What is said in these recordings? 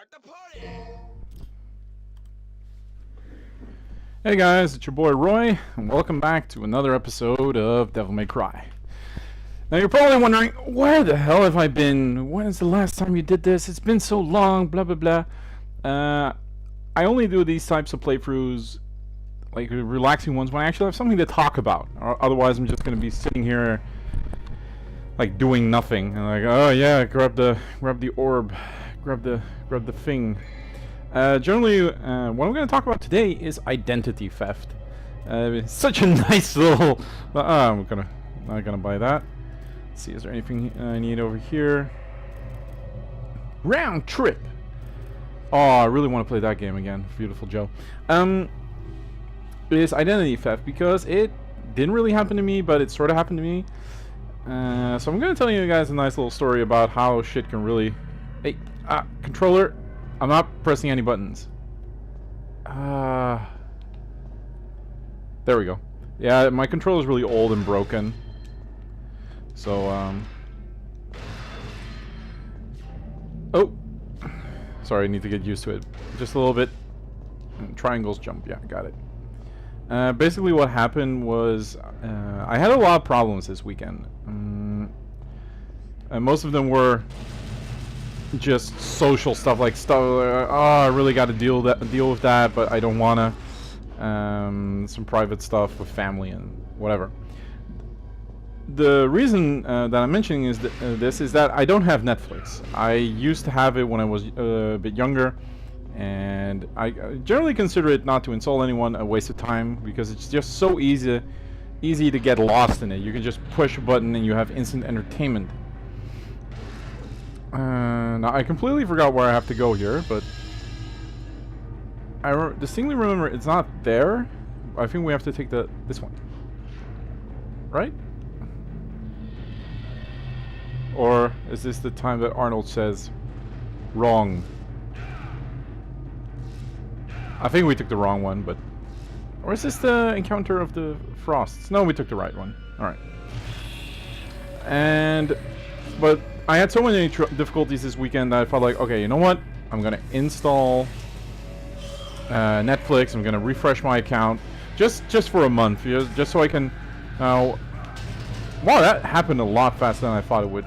Start the party! Hey guys, it's your boy Roy, and welcome back to another episode of Devil May Cry. Now you're probably wondering, where the hell have I been? When is the last time you did this? It's been so long, blah blah blah. I only do these types of playthroughs, like relaxing ones, when I actually have something to talk about. Otherwise I'm just going to be sitting here like doing nothing. And like, oh yeah, grab the orb, grab the thing. Generally, what I'm going to talk about today is identity theft. It's such a nice little. I'm not gonna buy that. Let's see, is there anything I need over here? Round trip. Oh, I really want to play that game again. Beautiful Joe. It's identity theft because it didn't really happen to me, but it sort of happened to me. So I'm going to tell you guys a nice little story about how shit can really. Hey, controller. I'm not pressing any buttons. There we go. Yeah, my controller is really old and broken. So, oh! Sorry, I need to get used to it. Just a little bit. Triangles jump, yeah, got it. Basically what happened was, I had a lot of problems this weekend. And most of them were just social stuff, like stuff. Oh, I really got to deal with that, but I don't wanna. Some private stuff with family and whatever. The reason that I'm mentioning is this is that I don't have Netflix. I used to have it when I was a bit younger, and I generally consider it not to insult anyone a waste of time because it's just so easy to get lost in it. You can just push a button and you have instant entertainment. Now I completely forgot where I have to go here, but I distinctly remember it's not there. I think we have to take this one, right? Or is this the time that Arnold says wrong? I think we took the wrong one, but or is this the encounter of the frosts? No, we took the right one. All right. But I had so many difficulties this weekend that I felt like, okay, you know what? I'm gonna install Netflix. I'm gonna refresh my account just for a month, just so I can. Wow, that happened a lot faster than I thought it would.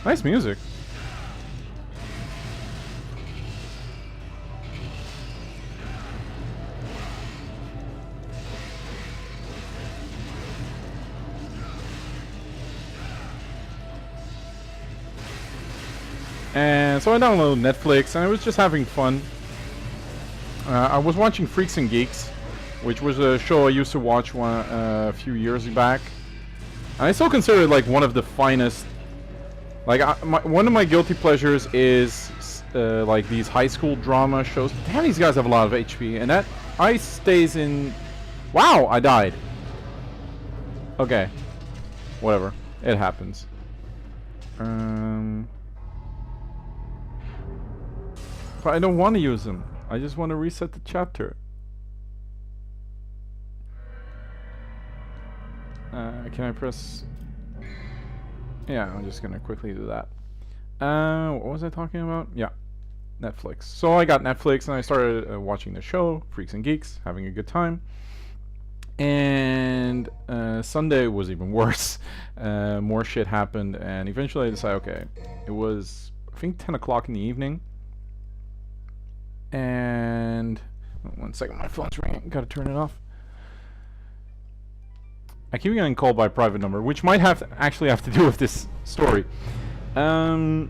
Nice music. And so I downloaded Netflix, and I was just having fun. I was watching Freaks and Geeks, which was a show I used to watch a few years back. And I still consider it like one of the finest. Like one of my guilty pleasures is like these high school drama shows. Damn, these guys have a lot of HP, and that ice stays in. Wow, I died. Okay, whatever, it happens. But I don't want to use them. I just want to reset the chapter. Can I press? Yeah, I'm just gonna quickly do that. What was I talking about? Yeah, Netflix. So I got Netflix and I started watching the show, Freaks and Geeks, having a good time. And Sunday was even worse. More shit happened, and eventually I decided, okay, it was I think 10 o'clock in the evening. And 1 second, my phone's ringing. Gotta turn it off. I keep getting called by a private number, which might actually have to do with this story. Now,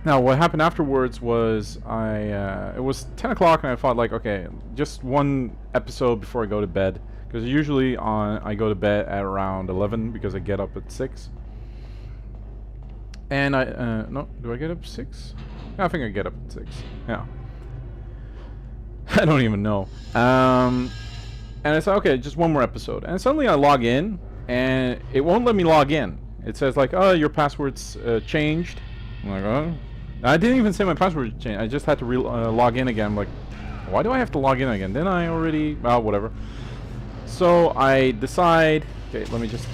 what happened afterwards was it was 10 o'clock, and I thought like, okay, just one episode before I go to bed, because usually I go to bed at around 11 because I get up at 6. And no, do I get up 6? I think I get up at 6. Yeah. I don't even know. And I said, okay, just one more episode. And suddenly I log in, and it won't let me log in. It says like, oh, your password's changed. I'm like, oh. I didn't even say my password changed. I just had to log in again. I'm like, why do I have to log in again? Then I already, well, whatever. So I decide, okay, let me just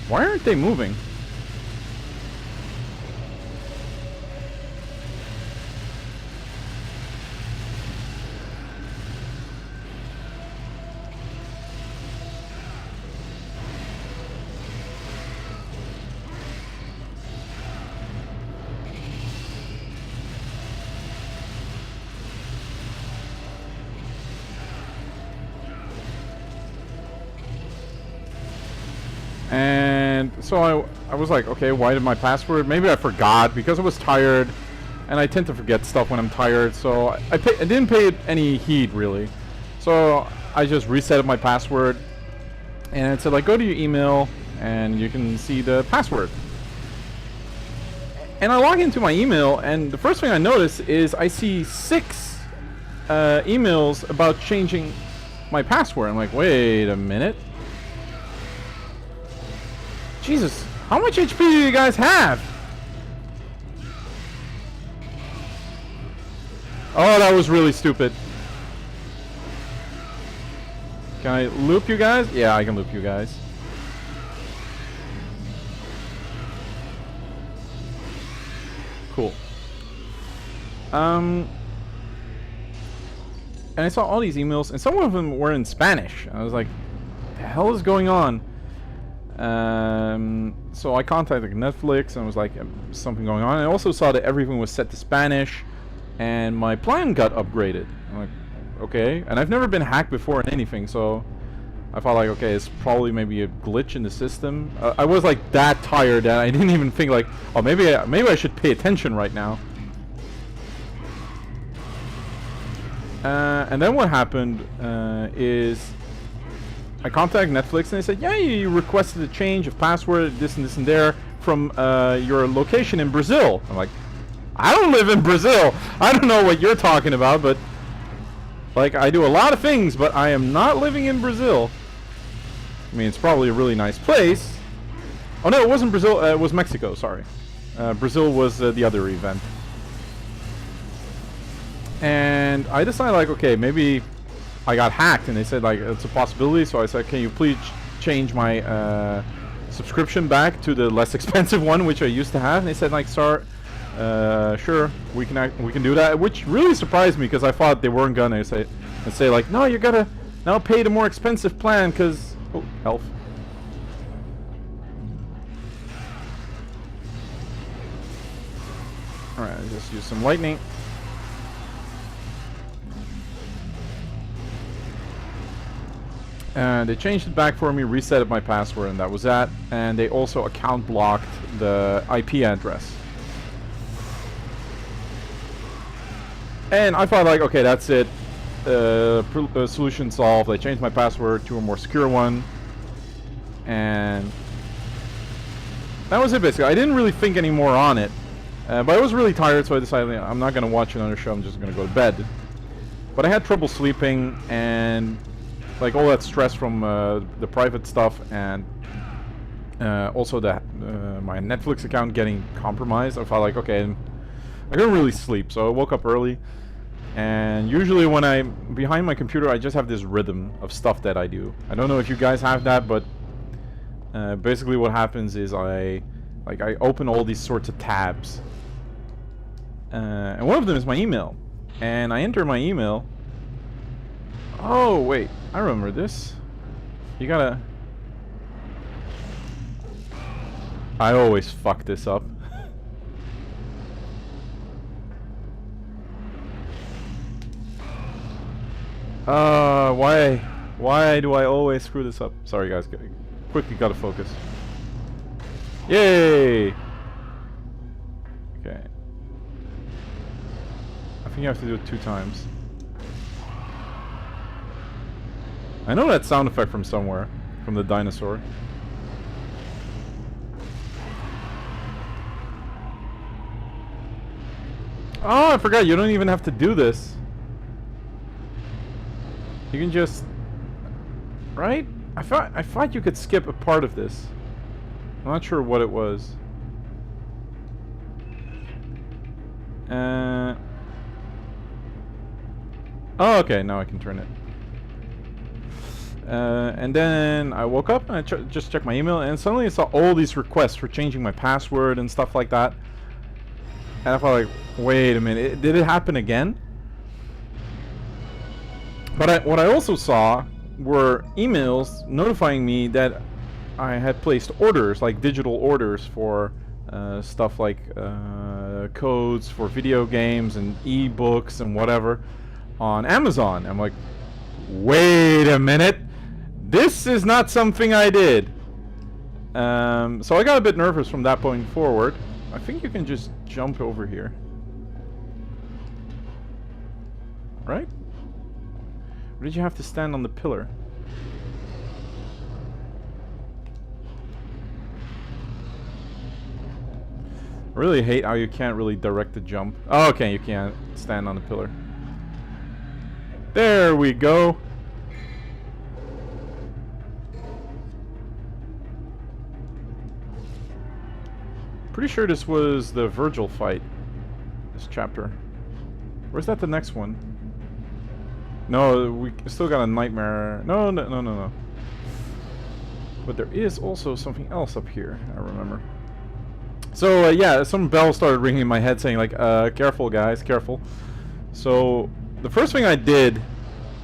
Why aren't they moving? And so I was like, okay, why did my password? Maybe I forgot because I was tired, and I tend to forget stuff when I'm tired. So I didn't pay it any heed really. So I just reset my password, and it said like, go to your email, and you can see the password. And I log into my email, and the first thing I notice is I see 6 emails about changing my password. I'm like, wait a minute. Jesus, how much HP do you guys have? Oh, that was really stupid. Can I loop you guys? Yeah, I can loop you guys. Cool. And I saw all these emails, and some of them were in Spanish. I was like, what the hell is going on? So I contacted Netflix and was like, something going on. I also saw that everything was set to Spanish, and my plan got upgraded. I'm like, okay. And I've never been hacked before in anything, so I thought like, okay, it's probably maybe a glitch in the system. I was like that tired that I didn't even think like, oh, maybe I should pay attention right now. And then what happened is I contacted Netflix, and they said, yeah, you requested a change of password, this and this and there, from your location in Brazil. I'm like, I don't live in Brazil. I don't know what you're talking about, but like, I do a lot of things, but I am not living in Brazil. I mean, it's probably a really nice place. Oh no, it wasn't Brazil, it was Mexico, sorry. Brazil was the other event. And I decided like, okay, maybe I got hacked, and they said like it's a possibility. So I said, can you please change my subscription back to the less expensive one, which I used to have? And they said like, sure, we can do that, which really surprised me because I thought they weren't gonna say like, no, you gotta now pay the more expensive plan because health. All right, just use some lightning. And they changed it back for me, reset my password, and that was that. And they also account blocked the IP address. And I thought like, okay, that's it. Solution solved. I changed my password to a more secure one. And that was it basically. I didn't really think any more on it. But I was really tired, so I decided I'm not going to watch another show. I'm just going to go to bed. But I had trouble sleeping, and like all that stress from the private stuff, and also that my Netflix account getting compromised. I felt like, okay, I couldn't really sleep, so I woke up early. And usually when I'm behind my computer, I just have this rhythm of stuff that I do. I don't know if you guys have that, but basically what happens is I open all these sorts of tabs, and one of them is my email, and I enter my email. Oh wait, I remember this. You gotta... I always fuck this up. Why do I always screw this up? Sorry guys, quickly gotta focus. Yay! Okay. I think you have to do it 2 times. I know that sound effect from somewhere, from the dinosaur. Oh, I forgot, you don't even have to do this. You can just... Right? I thought you could skip a part of this. I'm not sure what it was. Oh, okay, now I can turn it. And then I woke up and I just checked my email, and suddenly I saw all these requests for changing my password and stuff like that. And I felt like, wait a minute, did it happen again? But what I also saw were emails notifying me that I had placed orders, like digital orders for stuff like codes for video games and e-books and whatever on Amazon. I'm like, wait a minute, this is not something I did. So I got a bit nervous from that point forward. I think you can just jump over here, right? Or did you have to stand on the pillar? I really hate how you can't really direct the jump. Oh, okay, you can't stand on the pillar. There we go. Pretty sure this was the Virgil fight, this chapter. Or is that the next one? No, we still got a nightmare. No. But there is also something else up here, I remember. So, yeah, some bell started ringing in my head saying, like, careful guys, careful. So, the first thing I did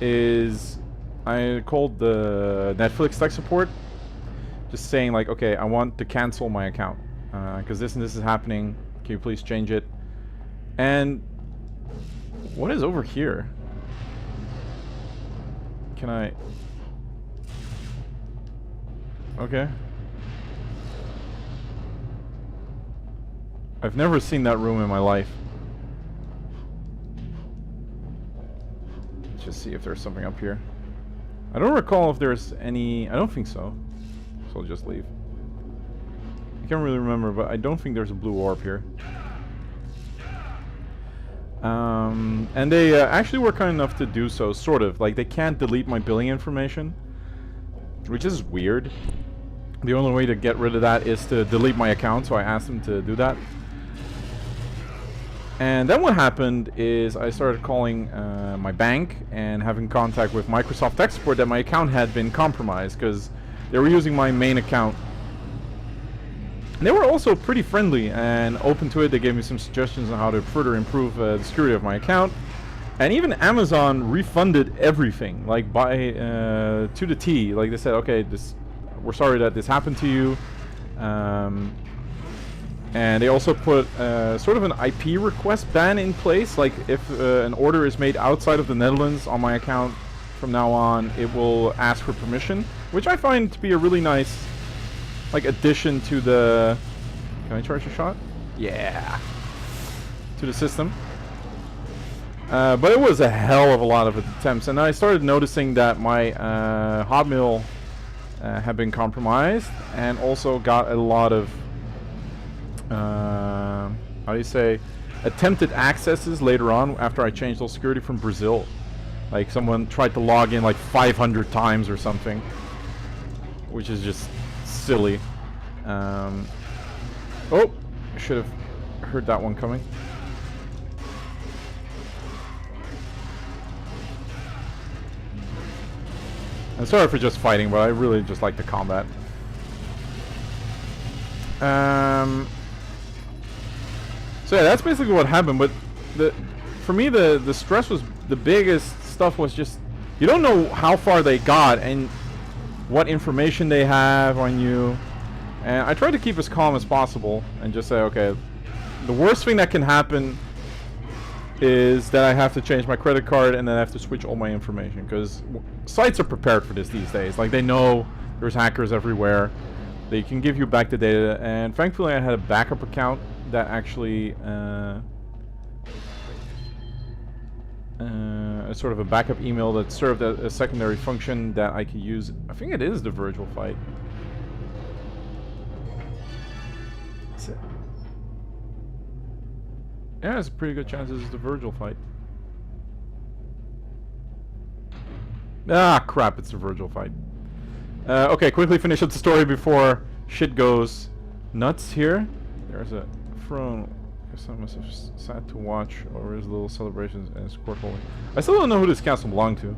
is I called the Netflix tech support, just saying, like, okay, I want to cancel my account. Because this and this is happening. Can you please change it? And what is over here? Can I... Okay. I've never seen that room in my life. Let's just see if there's something up here. I don't recall if there's any... I don't think so. So I'll just leave. I can't really remember, but I don't think there's a blue orb here. And they actually were kind enough to do so, sort of. Like, they can't delete my billing information, which is weird. The only way to get rid of that is to delete my account, so I asked them to do that. And then what happened is I started calling my bank and having contact with Microsoft tech support that my account had been compromised because they were using my main account. And they were also pretty friendly and open to it. They gave me some suggestions on how to further improve the security of my account. And even Amazon refunded everything, like to the T. Like they said, okay, we're sorry that this happened to you. And they also put sort of an IP request ban in place. Like if an order is made outside of the Netherlands on my account from now on, it will ask for permission, which I find to be a really nice like addition to the... Can I charge a shot? Yeah. To the system. But it was a hell of a lot of attempts, and I started noticing that my Hotmail had been compromised, and also got a lot of how do you say, attempted accesses later on after I changed all security from Brazil. Like someone tried to log in like 500 times or something, which is just silly. Oh, I should have heard that one coming. I'm sorry for just fighting, but I really just like the combat. So yeah, that's basically what happened. But for me, the stress was, the biggest stuff was just, you don't know how far they got and what information they have on you. And I tried to keep as calm as possible and just say, okay, the worst thing that can happen is that I have to change my credit card and then I have to switch all my information, because sites are prepared for this these days. Like, they know there's hackers everywhere. They can give you back the data, and thankfully I had a backup account that actually sort of a backup email that served a secondary function that I could use. I think it is the Virgil fight. That's it. Yeah, there's a pretty good chance this is the Virgil fight. Ah, crap, it's the Virgil fight. Okay, quickly finish up the story before shit goes nuts here. There's a throne. I guess I must have sat to watch over his little celebrations and his court holding. I still don't know who this castle belonged to.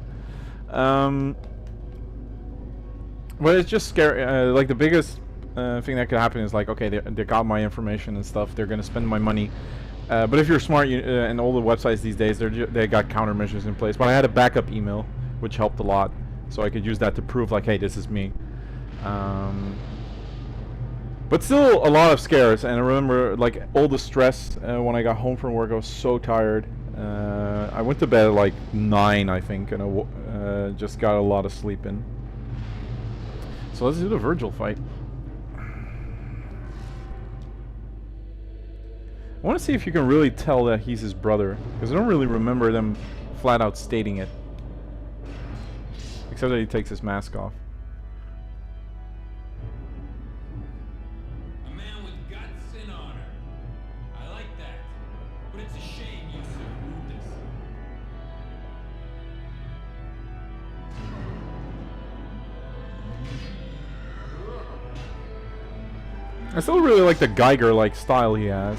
Well, it's just scary. Like the biggest thing that could happen is like, okay, they got my information and stuff. They're gonna spend my money. But if you're smart, and all the websites these days, they got countermeasures in place. But I had a backup email, which helped a lot, so I could use that to prove like, hey, this is me. But still, a lot of scares. And I remember like all the stress when I got home from work. I was so tired. I went to bed at like 9, I think, and I just got a lot of sleep in. So let's do the Virgil fight. I want to see if you can really tell that he's his brother, because I don't really remember them flat out stating it. Except that he takes his mask off. A man with guts and honor. I like that. But it's a shame you so rude this. I still really like the Geiger-like style he has.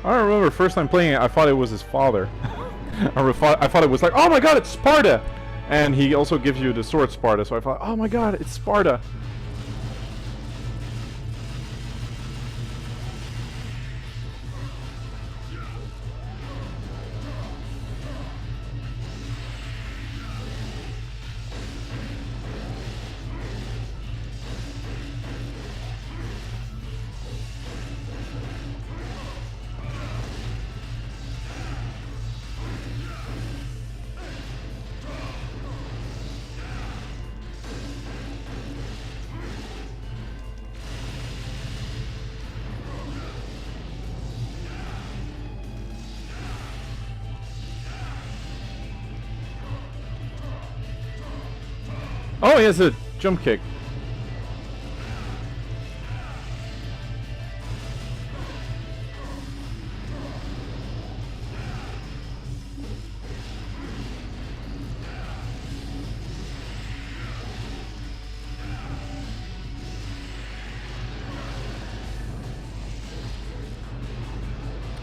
I remember first time playing it, I thought it was his father. I thought it was like, oh my god, it's Sparta! And he also gives you the sword Sparta, so I thought, oh my god, it's Sparta! Oh, he has a jump kick.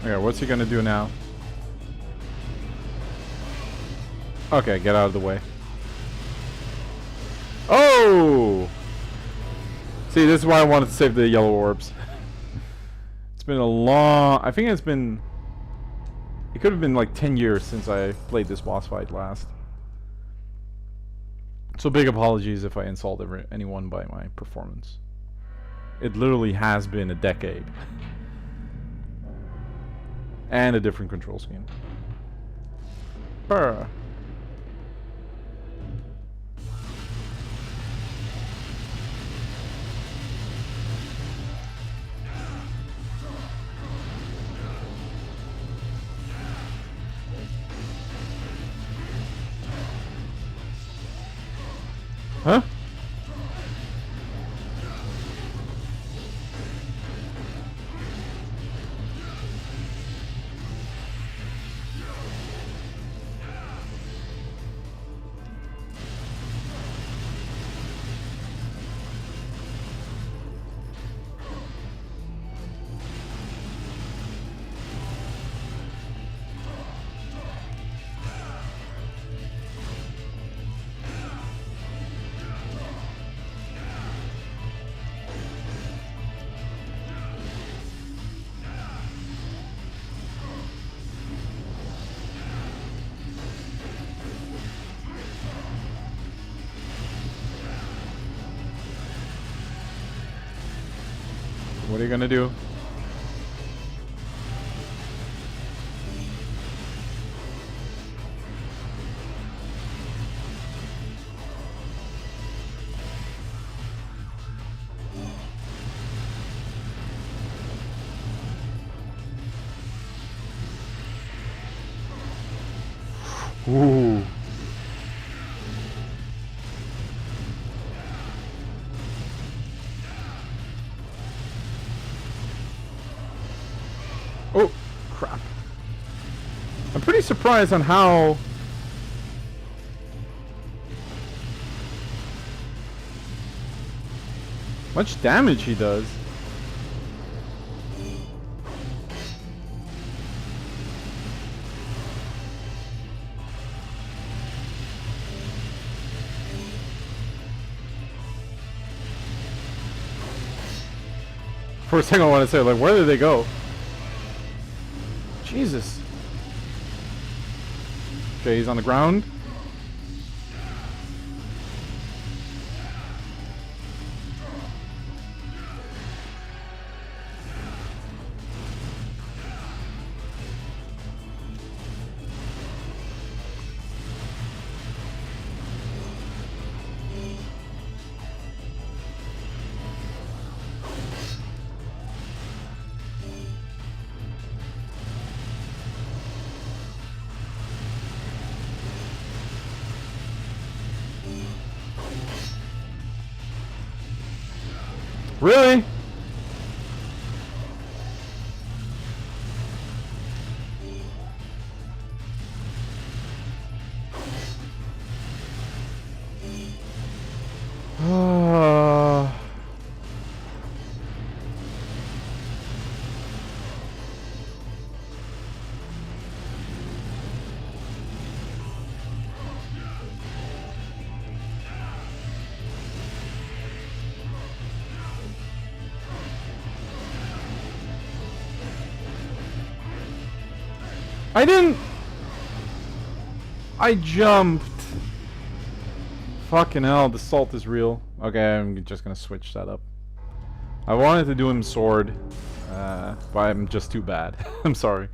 Okay, what's he gonna do now? Okay, get out of the way. Oh! See, this is why I wanted to save the yellow orbs. It's been a long... I think it's been... It could have been like 10 years since I played this boss fight last. So big apologies if I insult anyone by my performance. It literally has been a decade. And a different control scheme. Brr. Huh? What are you gonna do? Ooh. Oh, crap. I'm pretty surprised on how much damage he does. First thing I want to say, like, where did they go? Jesus. Okay, he's on the ground. Really? I didn't. I jumped. Fucking hell, the salt is real. Okay, I'm just gonna switch that up. I wanted to do him sword, but I'm just too bad. I'm sorry.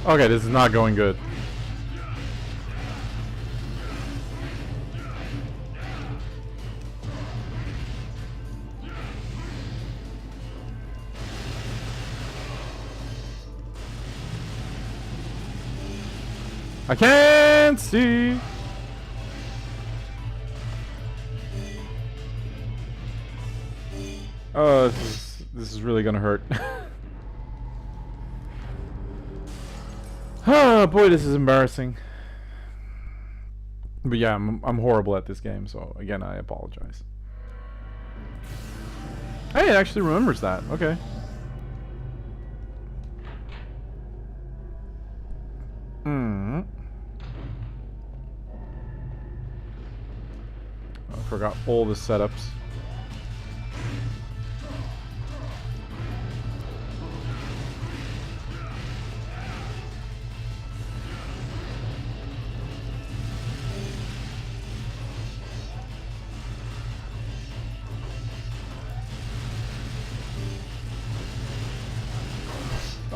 Okay, this is not going good. I can't see. Oh, this is really gonna hurt. Oh boy, this is embarrassing. But yeah, I'm horrible at this game, so again, I apologize. Hey, it actually remembers that. Okay. I forgot all the setups.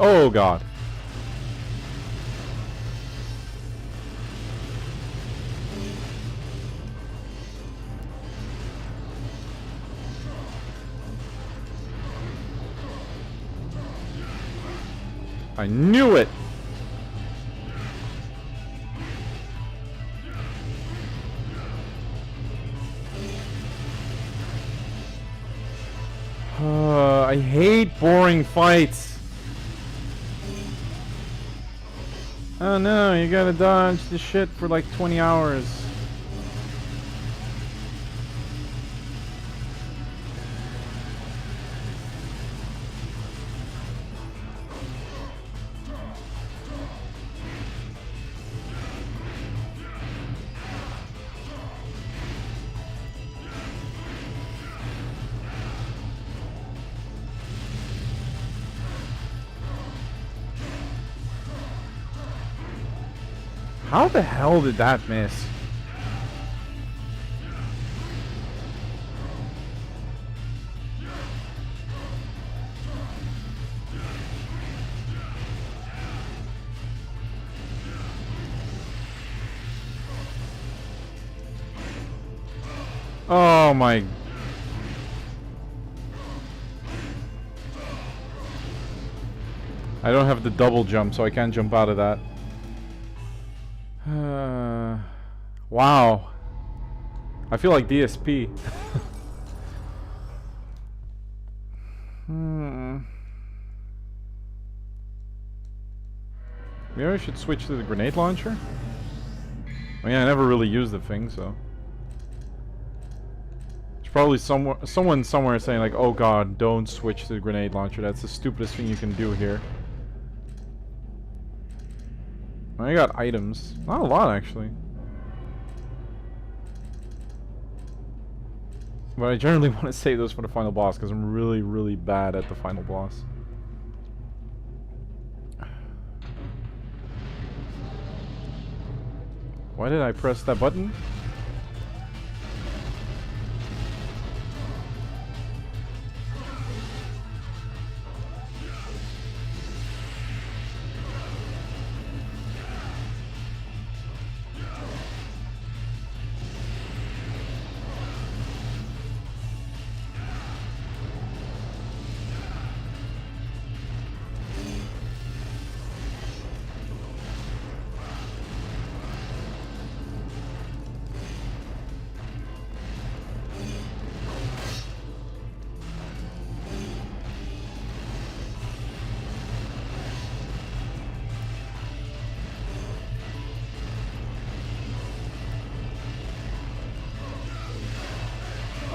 Oh god. I knew it. I hate boring fights. Oh no, you gotta dodge the shit for like 20 hours. How the hell did that miss? Oh my. I don't have the double jump, so I can't jump out of that. Wow. I feel like DSP. Maybe I should switch to the grenade launcher? I mean, I never really used the thing, so. There's probably someone somewhere saying like, oh god, don't switch to the grenade launcher. That's the stupidest thing you can do here. I got items. Not a lot, actually. But I generally want to save those for the final boss, because I'm really, really bad at the final boss. Why did I press that button?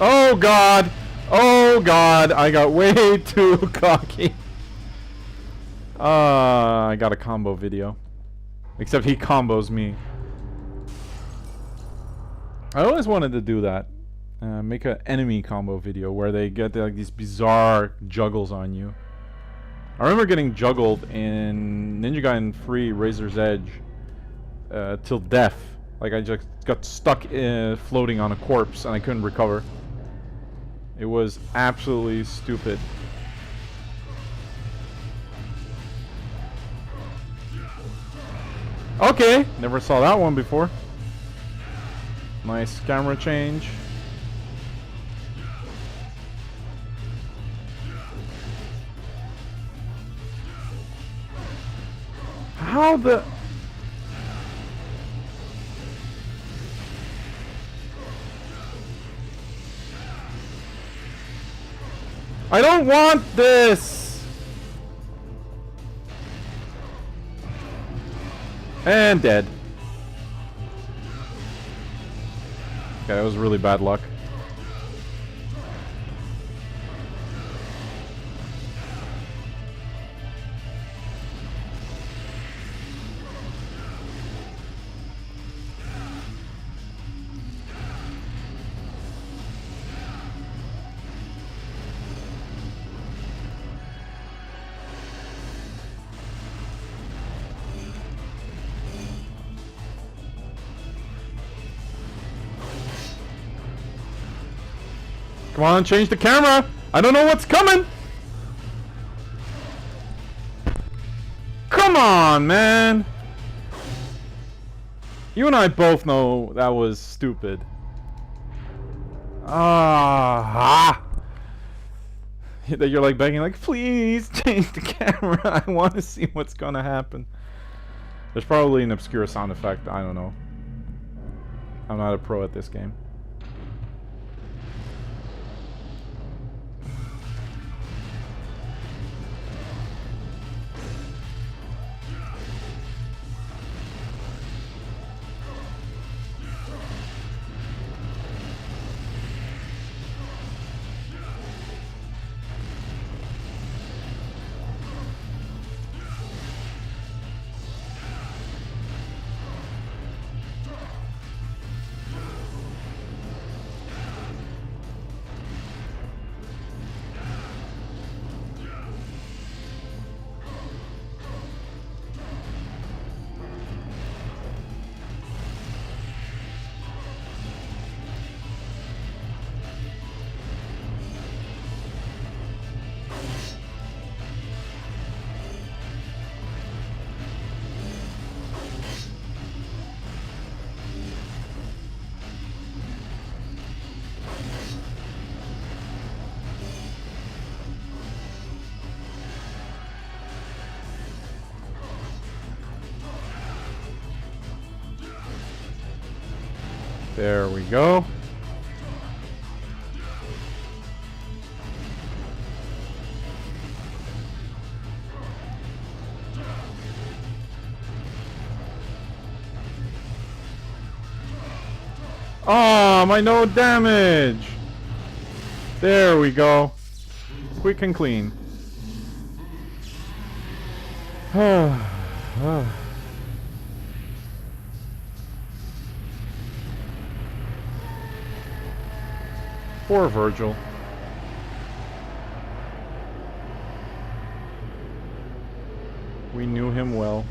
Oh god! Oh god! I got way too cocky. I got a combo video. Except he combos me. I always wanted to do that. Make an enemy combo video where they get like these bizarre juggles on you. I remember getting juggled in Ninja Gaiden 3 Razor's Edge till death. Like I just got stuck floating on a corpse and I couldn't recover. It was absolutely stupid. Okay, never saw that one before. Nice camera change. How the... I don't want this! And dead. Okay, that was really bad luck. Come on, change the camera! I don't know what's coming! Come on, man! You and I both know that was stupid. That you're like begging, like, please change the camera. I want to see what's gonna happen. There's probably an obscure sound effect. I don't know. I'm not a pro at this game. There we go. Oh, my no damage. There we go. Quick and clean. Poor Virgil. We knew him well.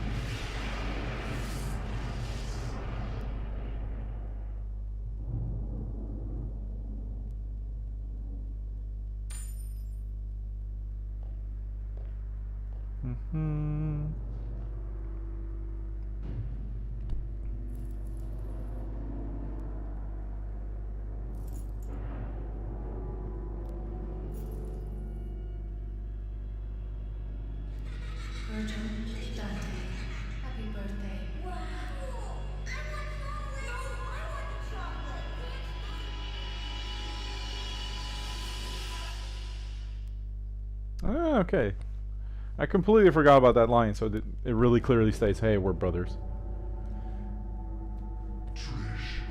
Virgil, Dante, happy birthday. Wow! Ah, okay. I completely forgot about that line, so it really clearly states, hey, we're brothers. Trish,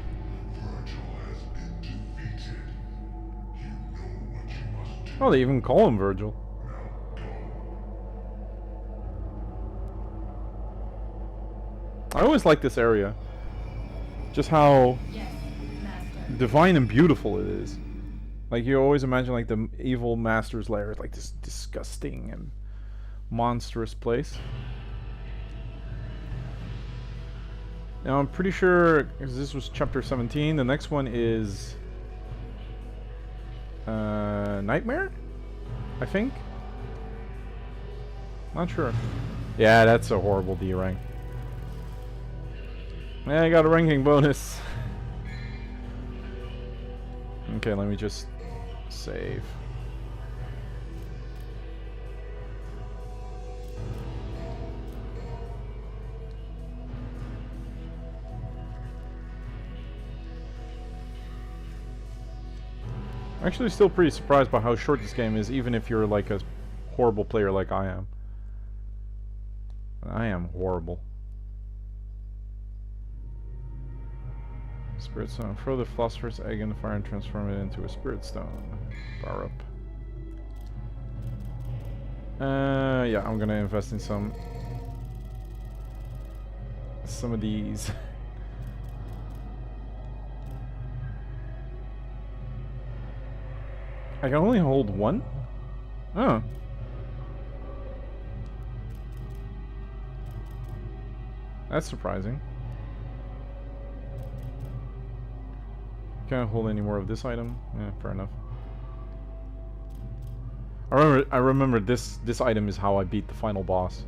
Virgil has been defeated. You know what you must do. Oh, they even call him Virgil. I always like this area. Just how Yes, Master. divine and beautiful it is. Like, you always imagine like the evil master's lair, like this disgusting and monstrous place. Now I'm pretty sure, because this was chapter 17, the next one is Nightmare? I think? Not sure. Yeah, that's a horrible D rank. Yeah, I got a ranking bonus. Okay, let me just save. I'm actually still pretty surprised by how short this game is, even if you're like a horrible player like I am. I am horrible. Spirit Stone. Throw the Philosopher's Egg in the fire and transform it into a Spirit Stone. Power up. Yeah, I'm gonna invest in some of these. I can only hold one? Oh. That's surprising. Can't hold any more of this item. Yeah, fair enough. I remember this item is how I beat the final boss.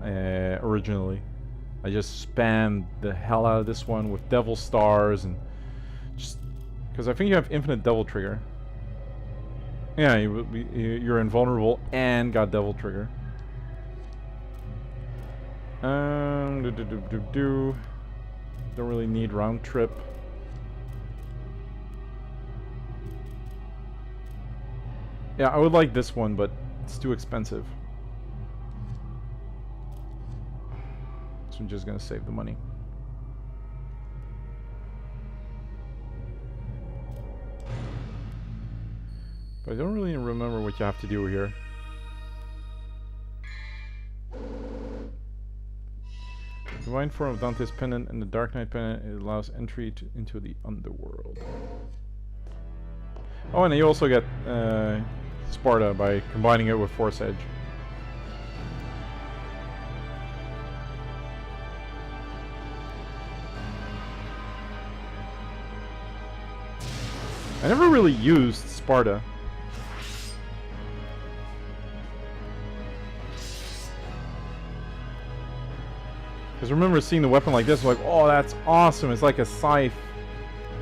Originally, I just spammed the hell out of this one with Devil Stars and just because I think you have infinite Devil Trigger. Yeah, you're invulnerable and got Devil Trigger. Don't really need round trip. Yeah, I would like this one, but it's too expensive. So I'm just gonna save the money. But I don't really remember what you have to do here. Divine form of Dante's pendant and the Dark Knight pendant, it allows entry into the Underworld. Oh, and you also get Sparta by combining it with Force Edge. I never really used Sparta. Because I remember seeing the weapon like this, like, oh, that's awesome. It's like a scythe,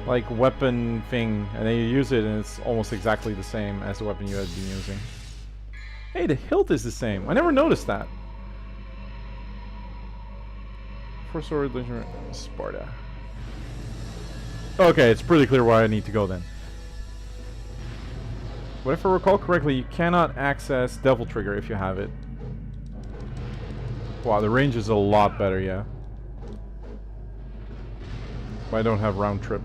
like, weapon thing. And then you use it, and it's almost exactly the same as the weapon you had been using. Hey, the hilt is the same. I never noticed that. Four sword, legendary Sparta. Okay, it's pretty clear where I need to go then. But if I recall correctly, you cannot access Devil Trigger if you have it. Wow, the range is a lot better, yeah. But I don't have round trip.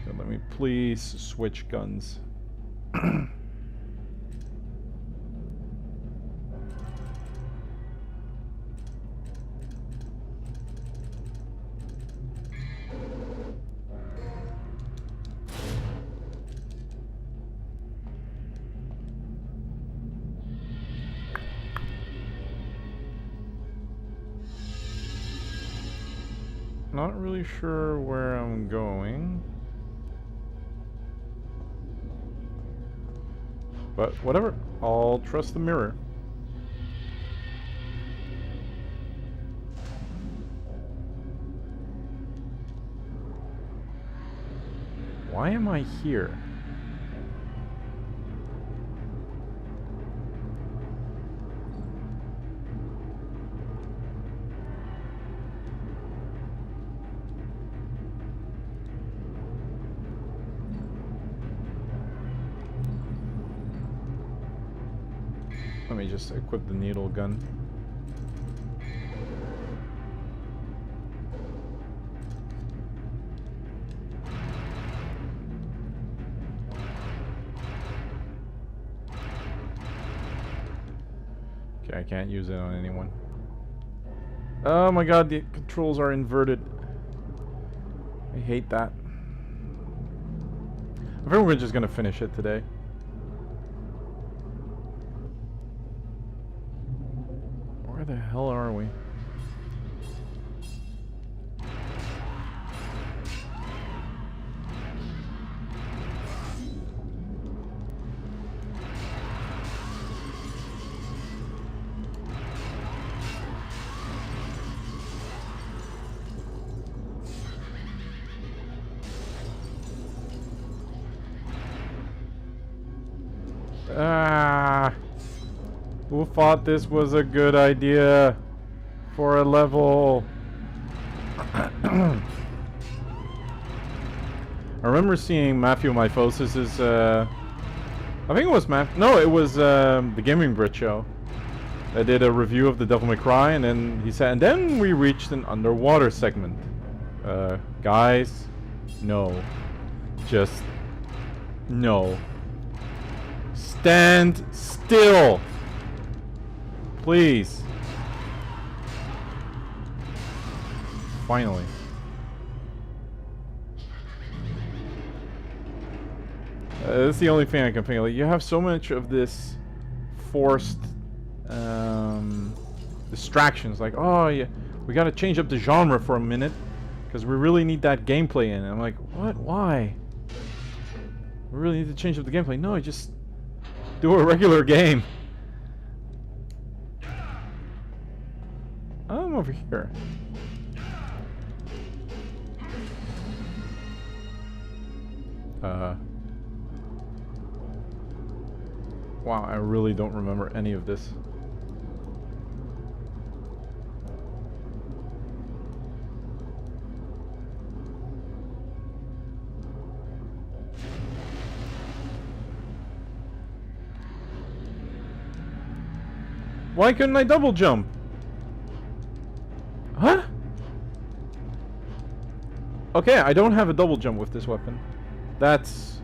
So let me please switch guns. Not really sure where I'm going. But whatever, I'll trust the mirror. Why am I here? Let me just equip the needle gun. Okay, I can't use it on anyone. Oh my god, the controls are inverted. I hate that. I think we're just gonna finish it today. Where the hell are we? Ah, who thought this was a good idea for a level? I remember seeing Matthew Myphosis's, I think it was it was the Gaming Brit show. I did a review of the Devil May Cry, and then he said, and then we reached an underwater segment. Guys, no. Just, no. Stand still! Please. Finally. That's the only thing I can think of. Like, you have so much of this forced distractions. Like, oh yeah, we gotta change up the genre for a minute because we really need that gameplay in. And I'm like, what? Why? We really need to change up the gameplay. No, just do a regular game. I'm over here. Wow, I really don't remember any of this. Why couldn't I double jump? Huh? Okay, I don't have a double jump with this weapon. That's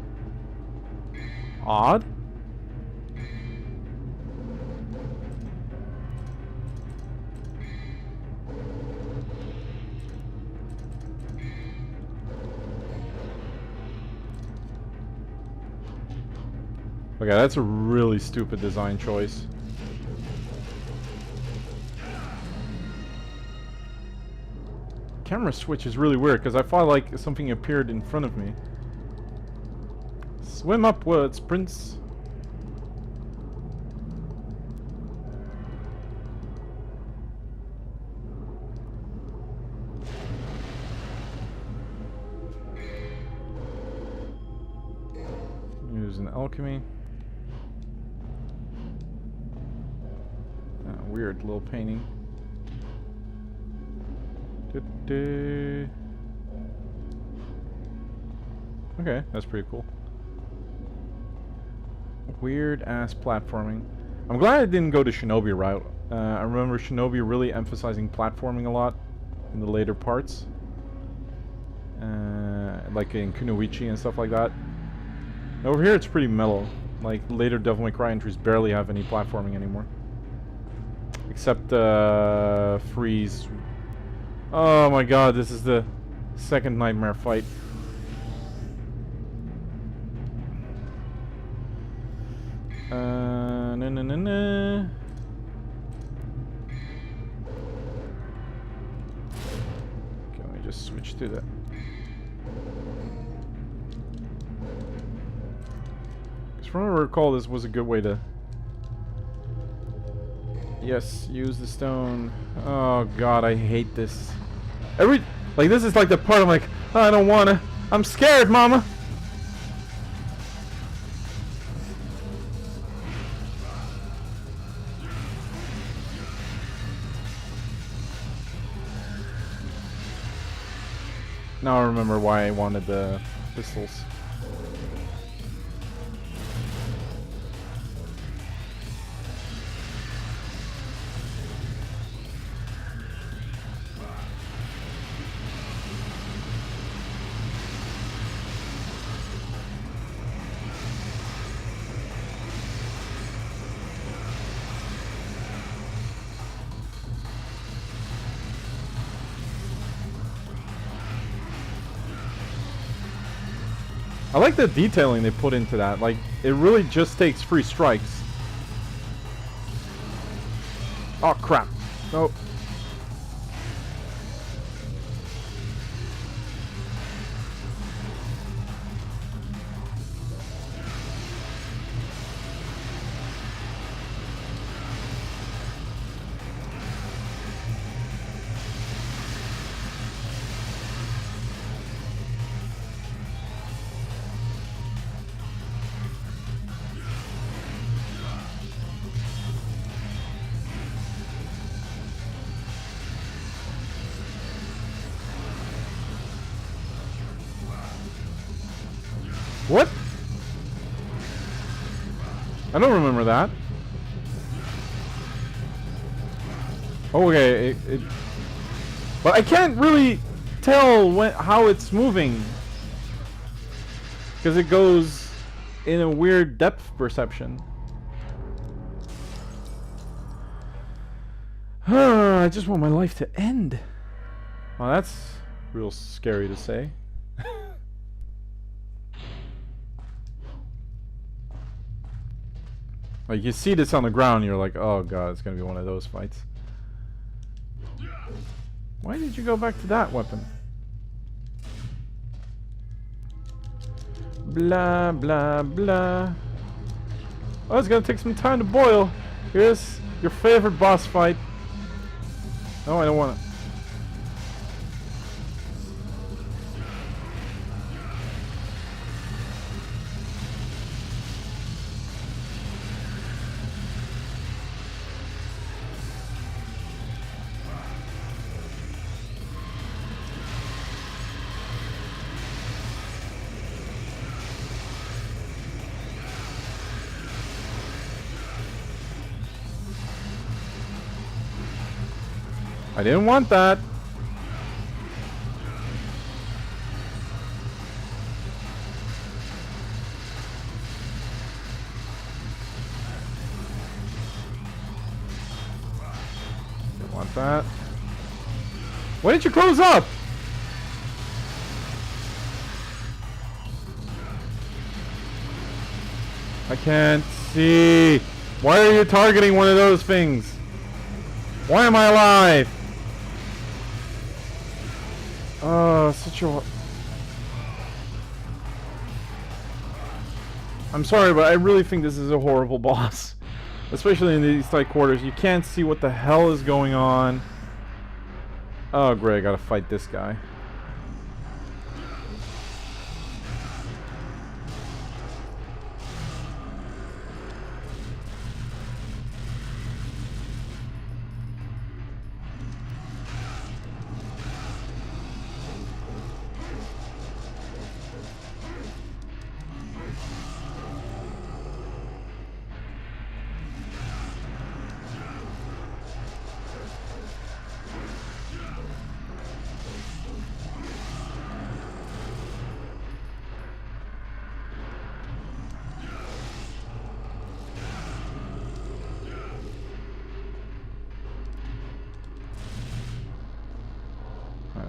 odd. Okay, that's a really stupid design choice. Camera switch is really weird because I felt like something appeared in front of me. Swim upwards, Prince. Use an alchemy. Weird little painting. Okay, that's pretty cool. Weird ass platforming. I'm glad I didn't go the Shinobi route. I remember Shinobi really emphasizing platforming a lot in the later parts. Like in Kunoichi and stuff like that. Over here it's pretty mellow. Like later Devil May Cry entries barely have any platforming anymore. Except Freeze. Oh my god, this is the second nightmare fight. No. Okay, let me just switch to that. Because from what I recall, this was a good way to... Yes, use the stone. Oh god, I hate this. Like, this is like the part I'm like, oh, I don't wanna. I'm scared, mama. Now I remember why I wanted the pistols. I like the detailing they put into that. Like, it really just takes 3 strikes. Oh, crap. Nope. What? I don't remember that. Oh, okay, but I can't really tell how it's moving. Because it goes in a weird depth perception. I just want my life to end. Well, that's real scary to say. Like, you see this on the ground, you're like, oh god, it's gonna be one of those fights. Why did you go back to that weapon? Blah, blah, blah. Oh, it's gonna take some time to boil. Here's your favorite boss fight. No, I don't want it. I didn't want that. Didn't want that. Why didn't you close up? I can't see. Why are you targeting one of those things? Why am I alive? Oh, such a... I'm sorry, but I really think this is a horrible boss. Especially in these tight quarters. You can't see what the hell is going on. Oh, great, I gotta fight this guy.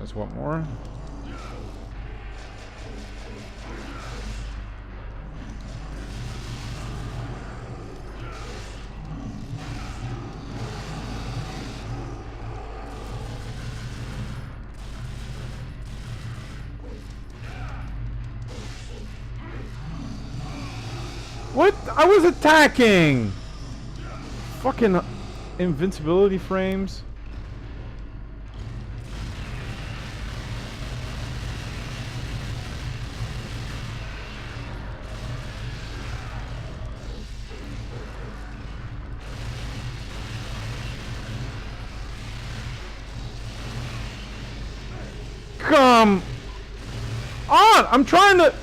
Guys want more? What? I was attacking! Fucking invincibility frames. Come on! I'm trying to...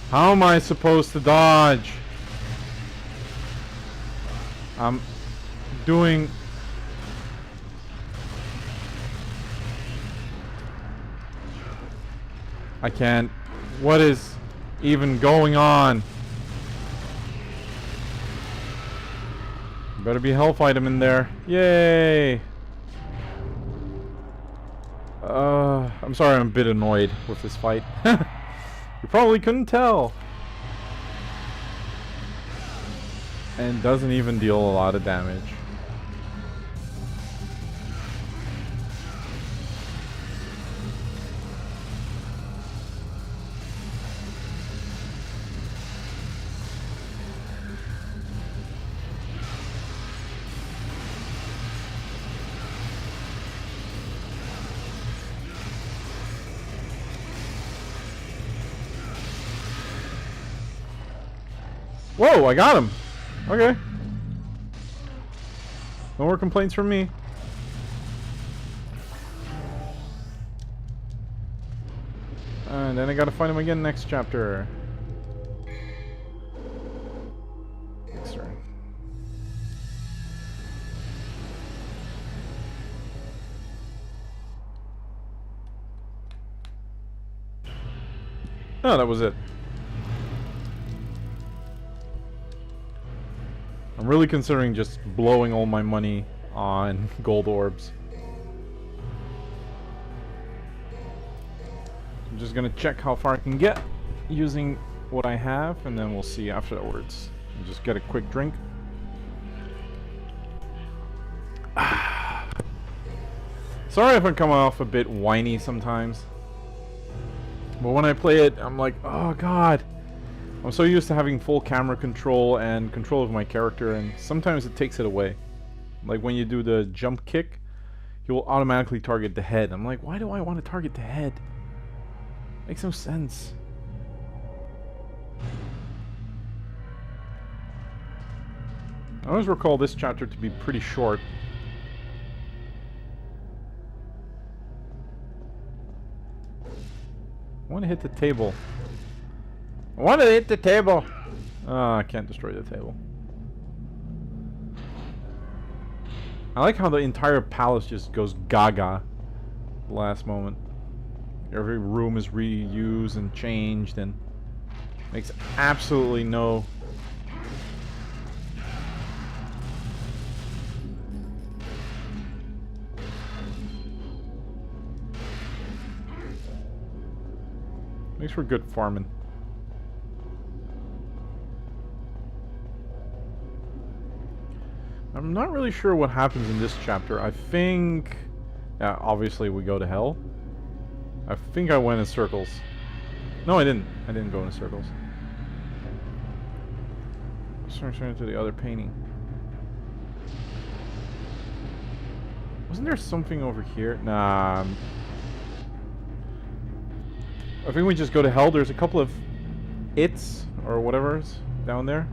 How am I supposed to dodge? I'm doing... I can't. What is even going on? Better be a health item in there. Yay! I'm sorry, I'm a bit annoyed with this fight. You probably couldn't tell. And doesn't even deal a lot of damage. Whoa, I got him. Okay. No more complaints from me. And then I gotta fight him again next chapter. Next turn. Oh, that was it. I'm really considering just blowing all my money on gold orbs. I'm just gonna check how far I can get using what I have, and then we'll see afterwards. I'll just get a quick drink. Sorry if I come off a bit whiny sometimes. But when I play it, I'm like, oh god. I'm so used to having full camera control and control of my character, and sometimes it takes it away. Like when you do the jump kick, he will automatically target the head. I'm like, why do I want to target the head? Makes no sense. I always recall this chapter to be pretty short. I want to hit the table. I want to hit the table. Oh, I can't destroy the table. I like how the entire palace just goes gaga at the last moment. Every room is reused and changed and makes absolutely no... Makes for good farming. I'm not really sure what happens in this chapter. I think... Yeah, obviously we go to hell. I think I went in circles. No, I didn't. I didn't go in circles. Let's turn to the other painting. Wasn't there something over here? Nah. I think we just go to hell. There's a couple of its or whatever's down there.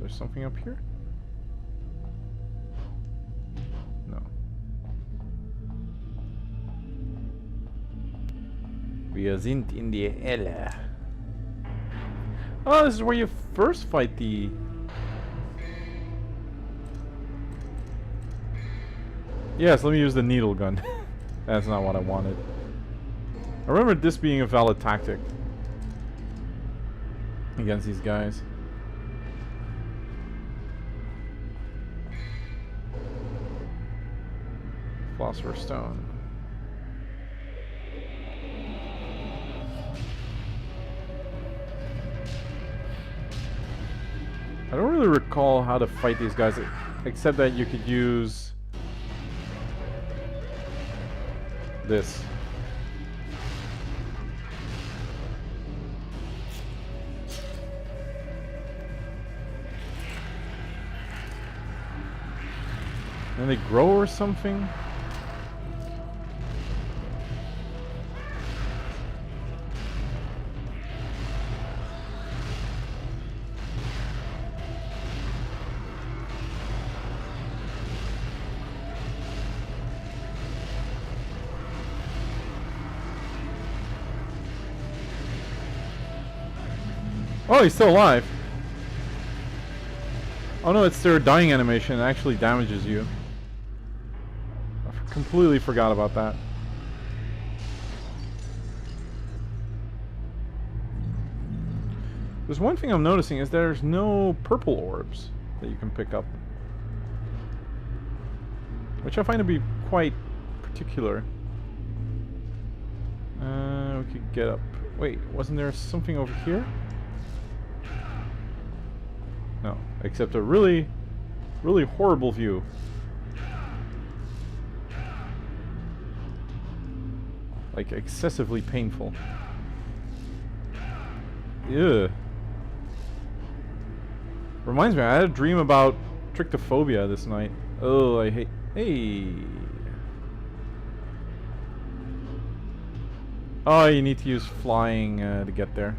there's something up here? No. Wir sind in die Hölle. Oh, this is where you first fight the... Yes, let me use the needle gun. That's not what I wanted. I remember this being a valid tactic against these guys. Philosopher's Stone. I don't really recall how to fight these guys, except that you could use this. And they grow or something? Oh, he's still alive. Oh no, it's their dying animation. It actually damages you. I completely forgot about that. There's one thing I'm noticing is there's no purple orbs that you can pick up. Which I find to be quite particular. We could get up. Wait, wasn't there something over here? No, except a really, really horrible view. Like, excessively painful. Ew. Reminds me, I had a dream about trichtophobia this night. Oh, I hate... Hey! Oh, you need to use flying to get there.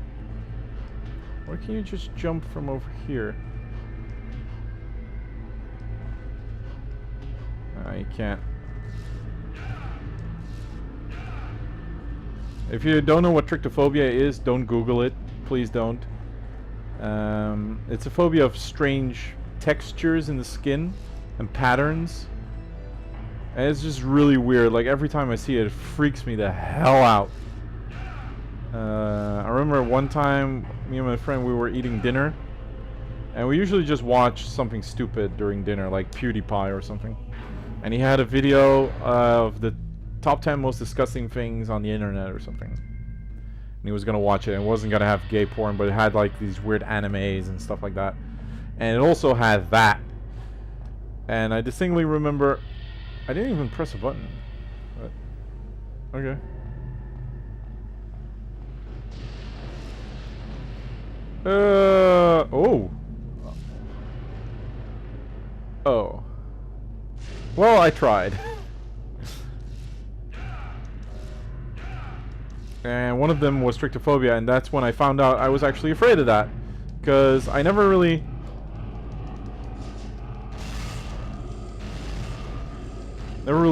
Or can you just jump from over here? You can't. If you don't know what trichtophobia is, don't Google it. Please don't. It's a phobia of strange textures in the skin and patterns. And it's just really weird. Like, every time I see it, it freaks me the hell out. I remember one time, me and my friend, we were eating dinner. And we usually just watch something stupid during dinner, like PewDiePie or something. And he had a video of the top 10 most disgusting things on the internet or something. And he was going to watch it, and it wasn't going to have gay porn, but it had like these weird animes and stuff like that. And it also had that. And I distinctly remember... I didn't even press a button. But, okay. Oh. Oh. Well, I tried. And one of them was trichtophobia, and that's when I found out I was actually afraid of that. Because I never really...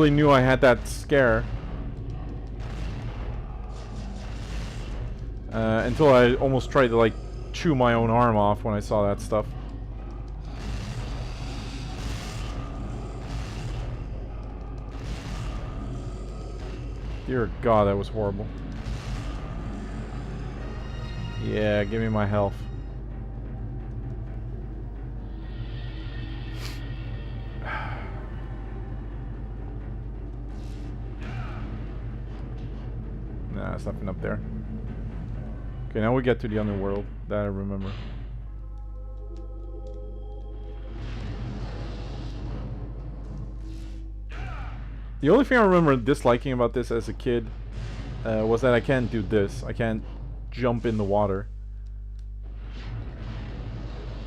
knew I had that scare. Until I almost tried to, like, chew my own arm off when I saw that stuff. Dear God, that was horrible. Yeah, give me my health. Nah, there's nothing up there. Okay, now we get to the Underworld. That I remember. The only thing I remember disliking about this as a kid was that I can't do this. I can't jump in the water.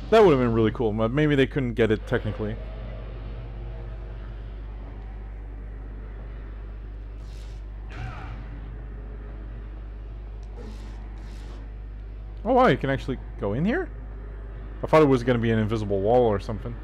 That would have been really cool, but maybe they couldn't get it technically. Oh wow, you can actually go in here? I thought it was gonna be an invisible wall or something.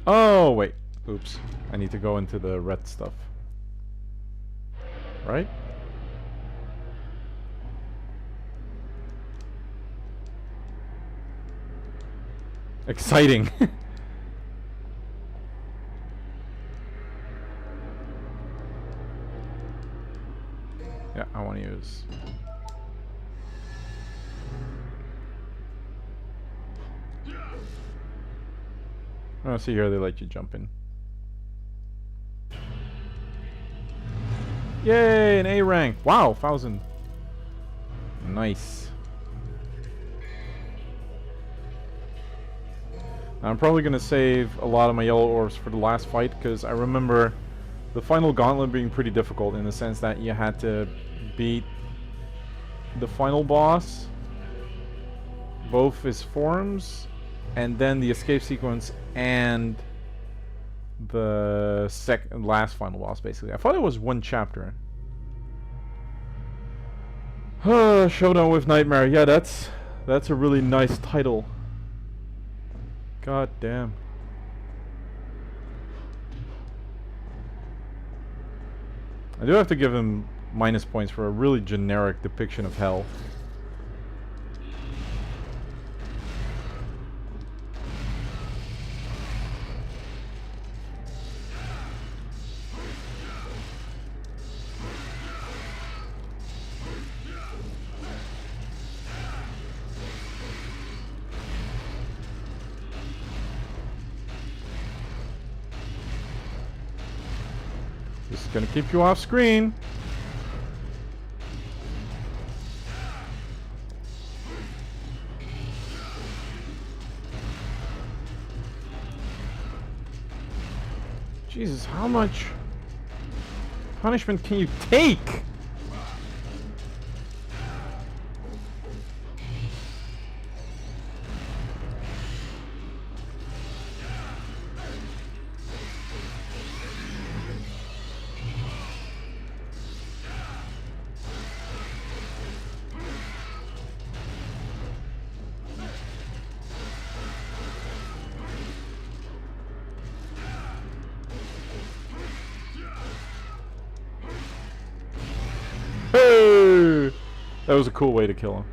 Oh, wait. Oops. I need to go into the red stuff. Right? Exciting. Yeah, I want to use... Oh, see here, they let you jump in. Yay, an A rank. Wow, 1,000. Nice. I'm probably going to save a lot of my yellow orbs for the last fight, because I remember the final gauntlet being pretty difficult in the sense that you had to beat the final boss, both his forms, and then the escape sequence, and the last final boss, basically. I thought it was one chapter. Showdown with Nightmare. Yeah, that's a really nice title. God damn. I do have to give him minus points for a really generic depiction of hell. This is gonna keep you off screen. Jesus, how much punishment can you take? Hey! That was a cool way to kill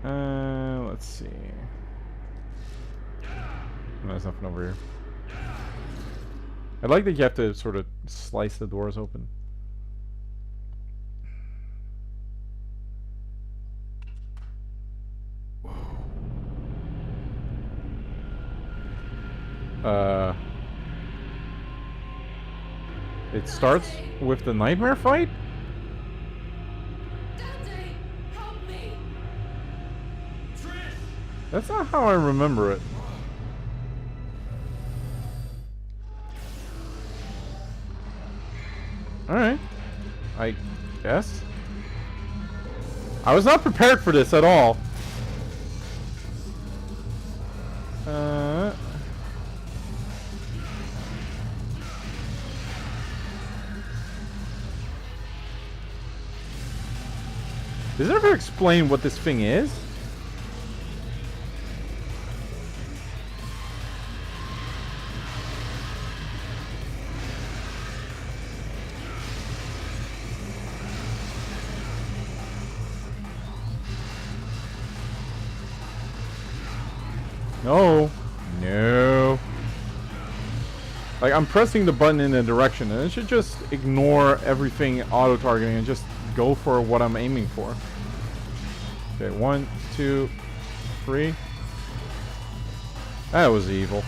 him. Let's see. Oh, there's nothing over here. I like that you have to sort of slice the doors open. It starts with the nightmare fight? Daddy, help me! That's not how I remember it. Alright. I guess. I was not prepared for this at all. Does it ever explain what this thing is? No. No. Like, I'm pressing the button in a direction, and it should just ignore everything auto-targeting and just go for what I'm aiming for. Okay, 1, 2, 3. That was evil.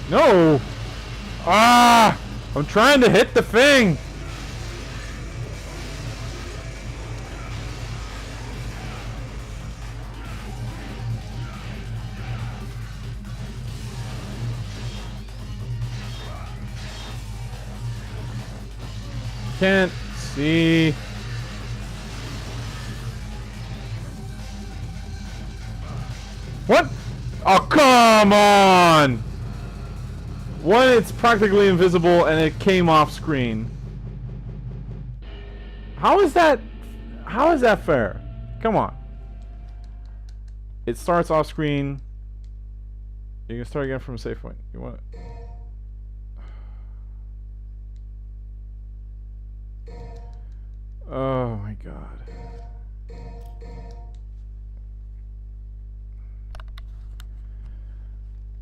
No! Ah! I'm trying to hit the thing! can't see. What? Oh, come on! One, it's practically invisible and it came off screen. How is that fair? Come on. It starts off screen. You can start again from a save point. You want it? Oh my god.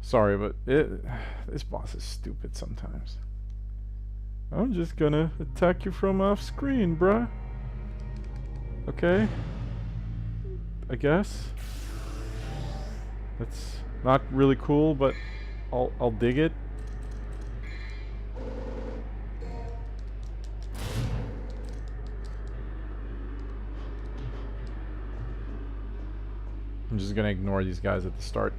Sorry, but this boss is stupid sometimes. I'm just gonna attack you from off screen, bruh. Okay. I guess. That's not really cool, but I'll dig it. I'm just gonna ignore these guys at the start.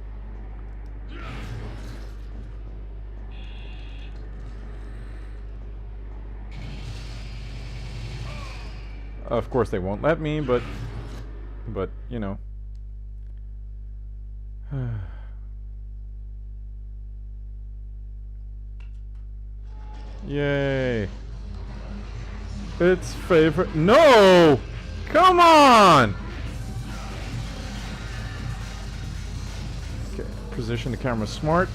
Of course they won't let me, but you know. Yay. It's favorite. No! Come on! Okay, position the camera smart.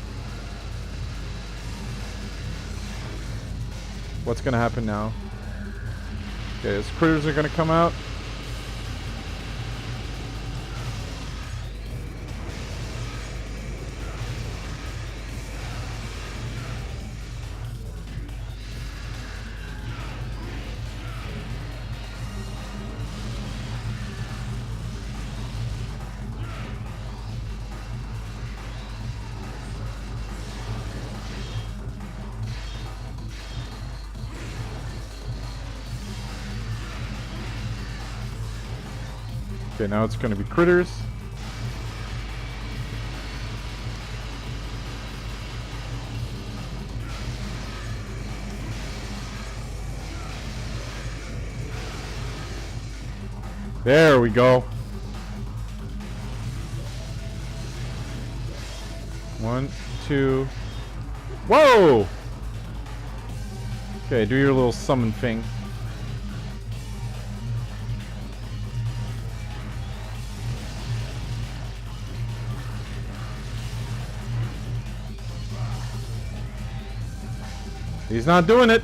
What's gonna happen now? Okay, his critters are gonna come out. Okay, now it's going to be critters. There we go. 1, 2. Whoa! Okay, do your little summon thing. He's not doing it.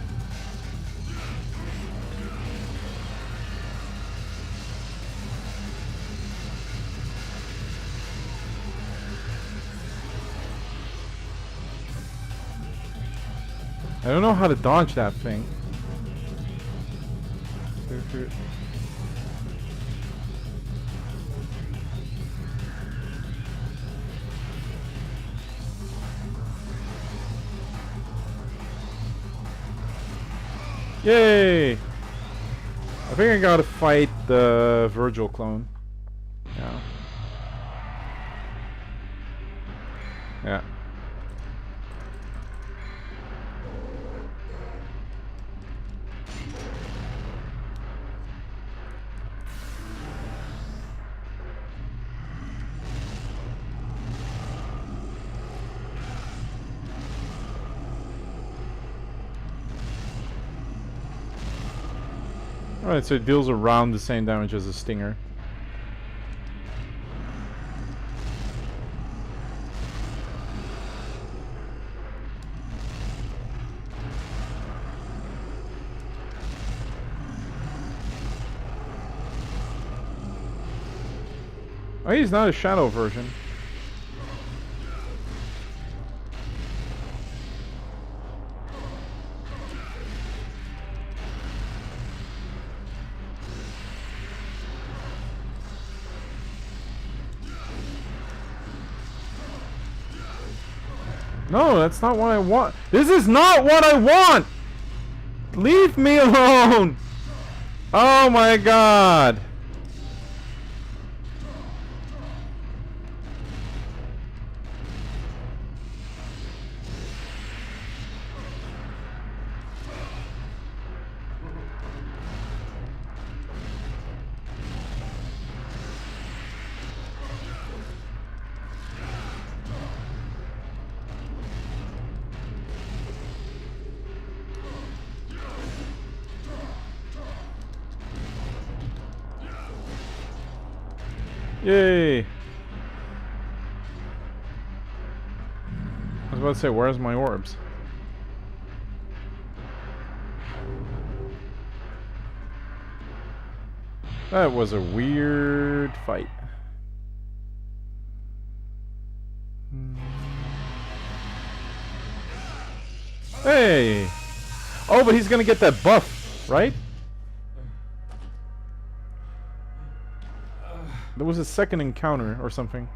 I don't know how to dodge that thing. Yay! I think I gotta fight the Virgil clone. Yeah. Yeah. Alright, so it deals around the same damage as a stinger. Oh, he's not a shadow version. No, that's not what I want. This is not what I want! Leave me alone! Oh my god! Yay! I was about to say, where's my orbs? That was a weird fight. Hey! Oh, but he's gonna get that buff, right? There was a second encounter or something.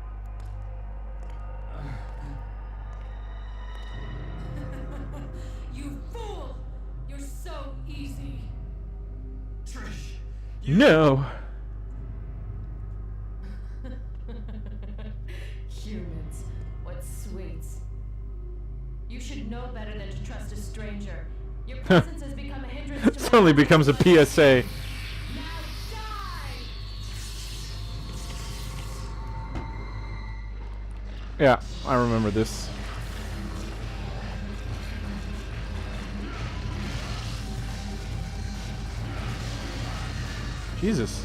You fool! You're so easy. Trish. No! Humans, what sweets. You should know better than to trust a stranger. Your presence has become a hindrance to Suddenly becomes a PSA. Now die! Yeah, I remember this. Jesus.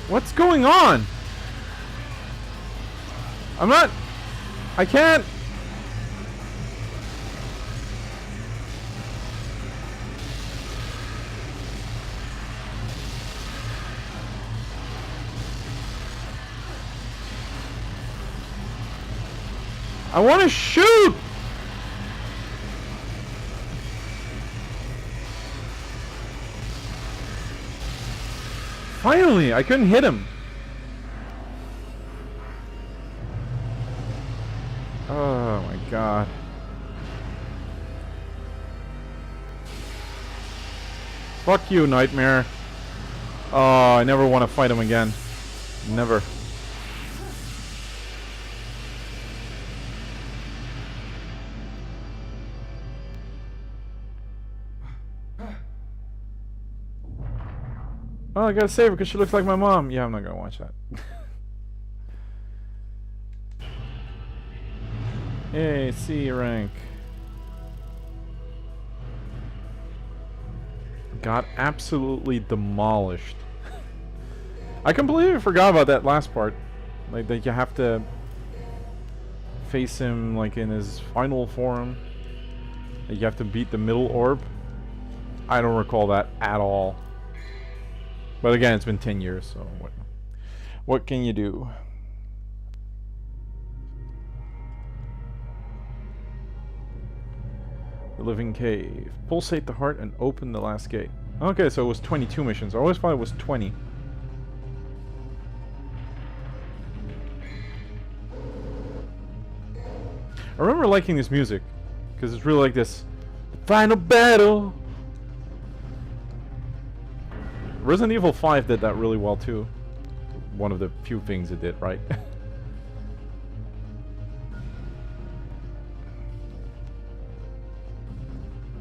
What's going on? I can't. I want to shoot. Finally, I couldn't hit him. Oh my god. Fuck you, Nightmare. Oh, I never want to fight him again. Never. Oh, I gotta save her because she looks like my mom. Yeah, I'm not gonna watch that. Hey, C rank. Got absolutely demolished. I completely forgot about that last part. Like that you have to face him like in his final form. That you have to beat the middle orb. I don't recall that at all. But again, it's been 10 years, so what can you do? The Living Cave. Pulsate the heart and open the last gate. Okay, so it was 22 missions. I always thought it was 20. I remember liking this music because it's really like this final battle. Resident Evil 5 did that really well too. One of the few things it did, right? I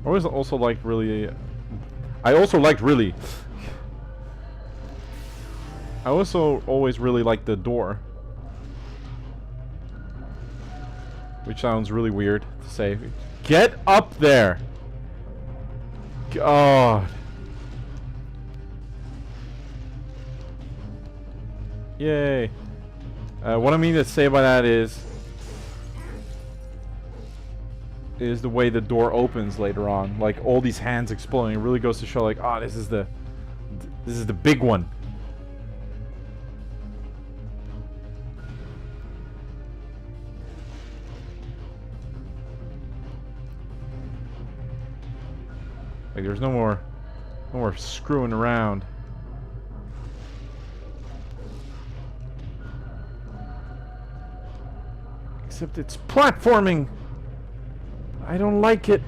always also liked really... I also always really liked the door. Which sounds really weird to say. Get up there! God. Yay. What I mean to say by that is the way the door opens later on. Like all these hands exploding. It really goes to show like, ah, this is the big one. Like there's no more screwing around. Except it's platforming. I don't like it.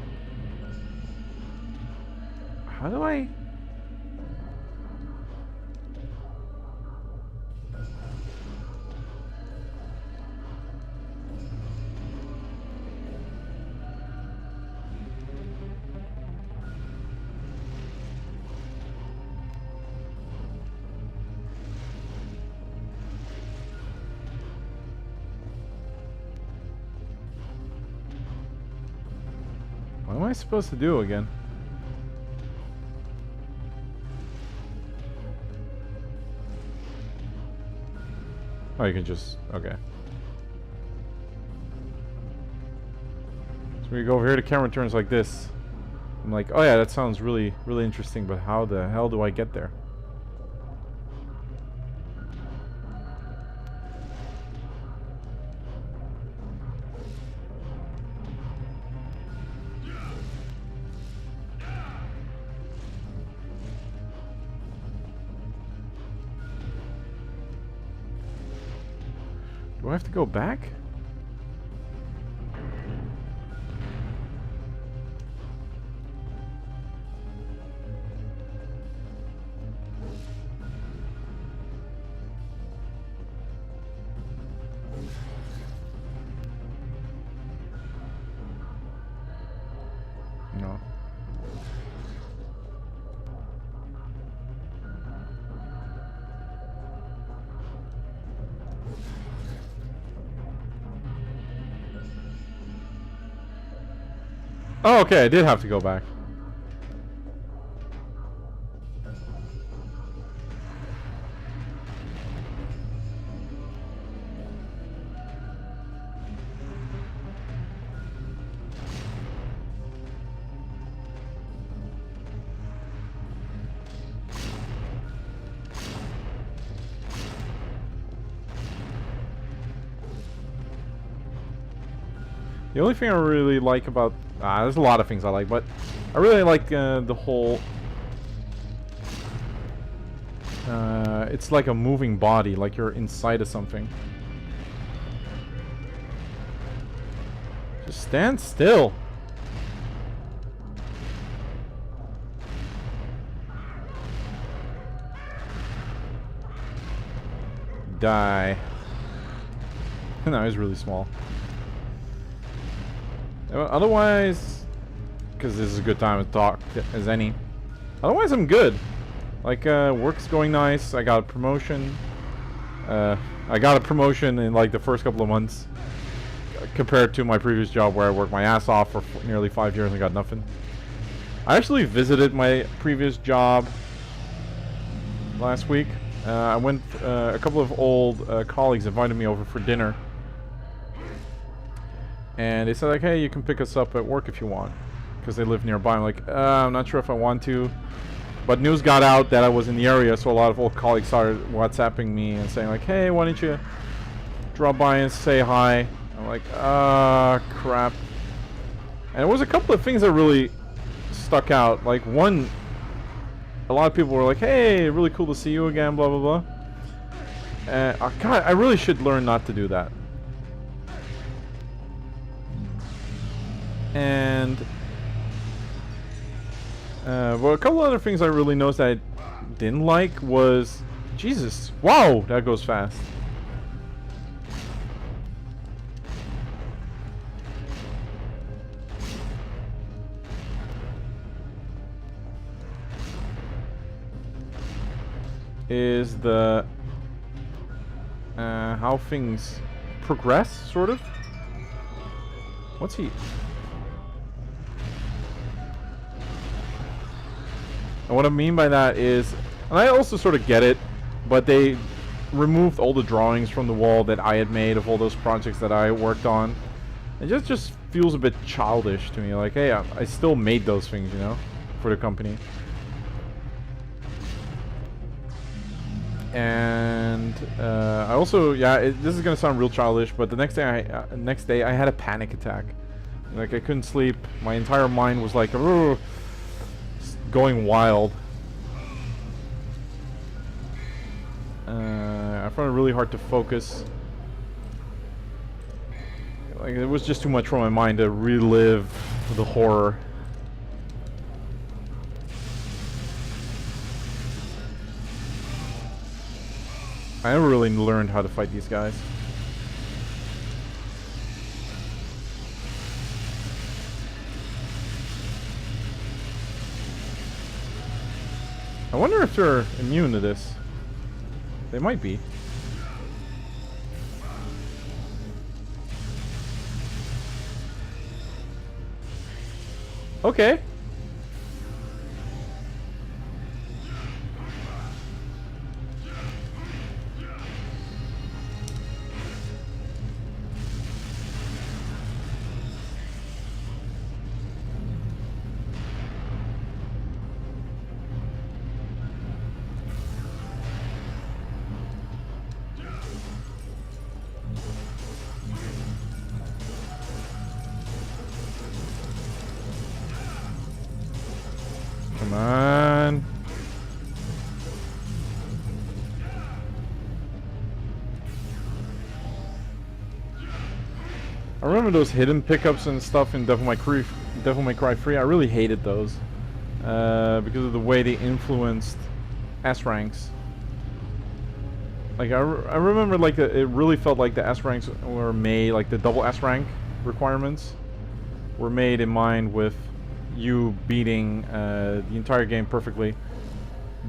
How do I? What am I supposed to do again? Oh, you can just... okay. So we go over here, the camera turns like this. I'm like, oh yeah, that sounds really, really interesting, but how the hell do I get there? Do I have to go back? No. Oh, okay, I did have to go back. The only thing I really like about... there's a lot of things I like, but I really like the whole... it's like a moving body, like you're inside of something. Just stand still. Die. No, he's really small. Otherwise, because this is a good time to talk as any. Otherwise, I'm good. Like, work's going nice. I got a promotion. I got a promotion in like the first couple of months, compared to my previous job where I worked my ass off for nearly 5 years and got nothing. I actually visited my previous job last week. I went. A couple of old colleagues invited me over for dinner. And they said like, hey, you can pick us up at work if you want, because they live nearby. I'm like, I'm not sure if I want to, but news got out that I was in the area, so a lot of old colleagues started WhatsApping me and saying like, hey, why don't you drop by and say hi? I'm like, crap. And there was a couple of things that really stuck out. Like one, a lot of people were like, hey, really cool to see you again, blah blah blah. God, I really should learn not to do that. And well, a couple other things I really noticed that I didn't like was, Jesus, wow, that goes fast. Is the how things progress, sort of. What's he? And what I mean by that is, and I also sort of get it, but they removed all the drawings from the wall that I had made of all those projects that I worked on. It just feels a bit childish to me. Like, hey, I still made those things, you know, for the company. And I also, yeah, this is gonna sound real childish, but the next day I had a panic attack. Like, I couldn't sleep. My entire mind was like, going wild. I found it really hard to focus. Like, it was just too much for my mind to relive the horror. I never really learned how to fight these guys. I wonder if they're immune to this. They might be. Okay. Come on. I remember those hidden pickups and stuff in Devil May Cry 3. I really hated those because of the way they influenced S ranks. Like I remember, like it really felt like the S ranks were made, like the double S rank requirements were made in mind with you beating the entire game perfectly,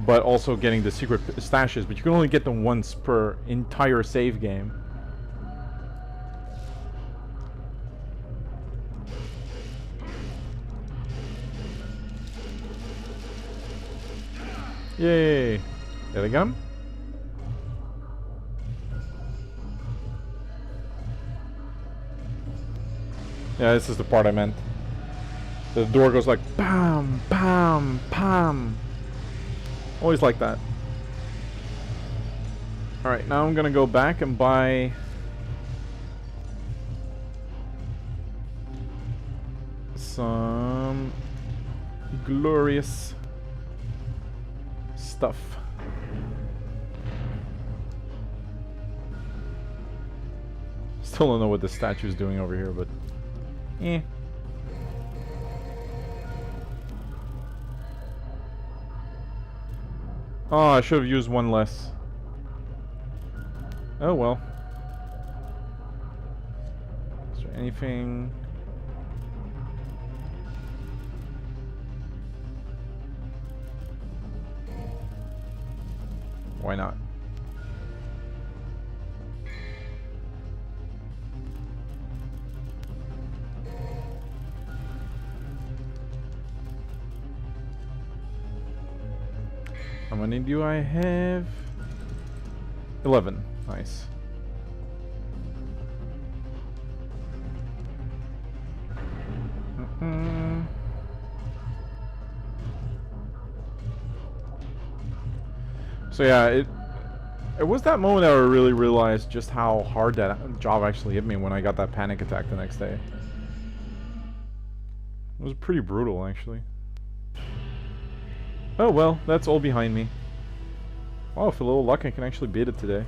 but also getting the secret stashes. But you can only get them once per entire save game. Yay! There they come. Yeah, this is the part I meant. The door goes like bam, bam, bam. Always like that. Alright, now I'm gonna go back and buy some glorious stuff. Still don't know what the statue's doing over here, but eh. Oh, I should have used one less. Oh well. Is there anything? Why not? How many do I have? 11. Nice. So yeah, it was that moment that I really realized just how hard that job actually hit me when I got that panic attack the next day. It was pretty brutal, actually. Oh well, that's all behind me. Oh, with a little luck I can actually beat it today.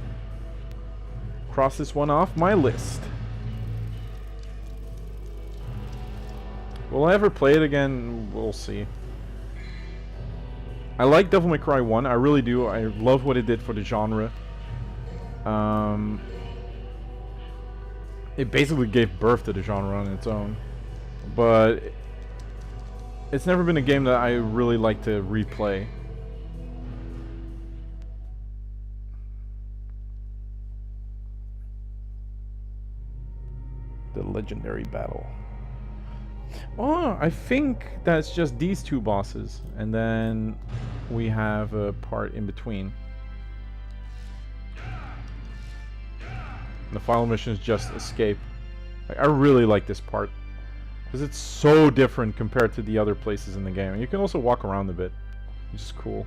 Cross this one off my list. Will I ever play it again? We'll see. I like Devil May Cry 1, I really do. I love what it did for the genre. It basically gave birth to the genre on its own. But it's never been a game that I really like to replay. The legendary battle. Oh, I think that's just these two bosses, and then we have a part in between. The final mission is just escape. Like, I really like this part because it's so different compared to the other places in the game, and you can also walk around a bit, which is cool.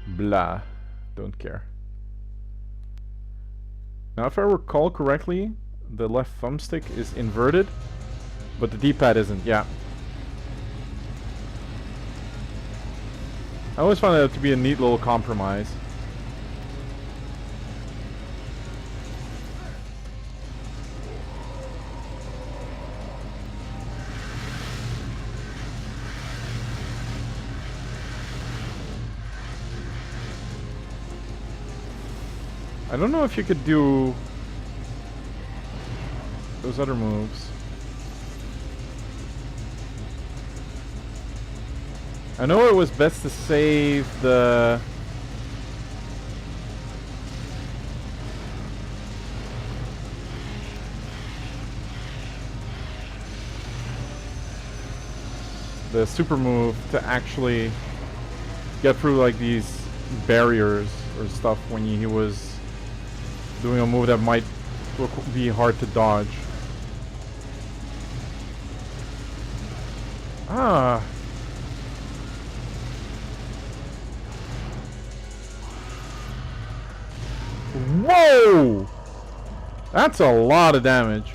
Blah, don't care. Now, if I recall correctly, the left thumbstick is inverted, but the D-pad isn't. Yeah. I always found that to be a neat little compromise. I don't know if you could do those other moves. I know it was best to save the the super move to actually get through like these barriers or stuff when he was doing a move that might be hard to dodge. Ah. Whoa! That's a lot of damage.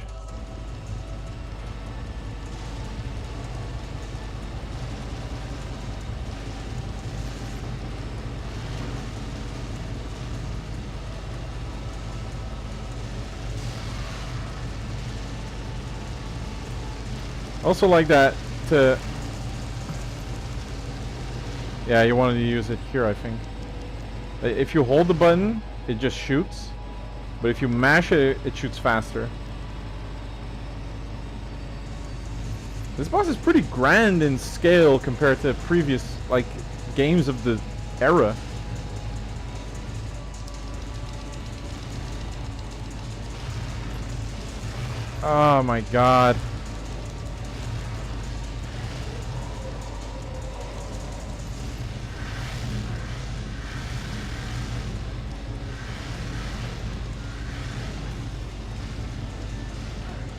Also like that to... Yeah, you wanted to use it here, I think. If you hold the button, it just shoots. But if you mash it, it shoots faster. This boss is pretty grand in scale compared to previous, like, games of the era. Oh my god.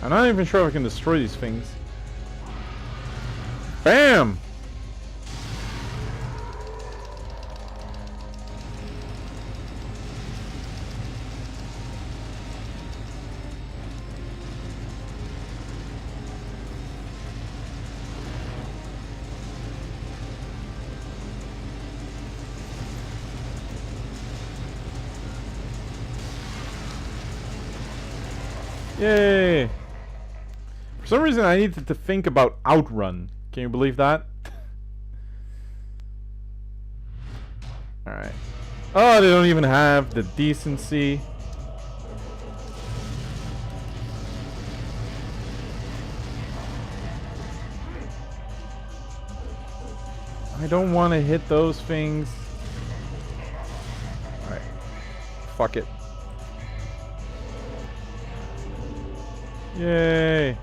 I'm not even sure if I can destroy these things. Bam! Yay! For some reason I needed to think about outrun. Can you believe that? Alright. Oh, they don't even have the decency. I don't want to hit those things. Alright. Fuck it. Yay!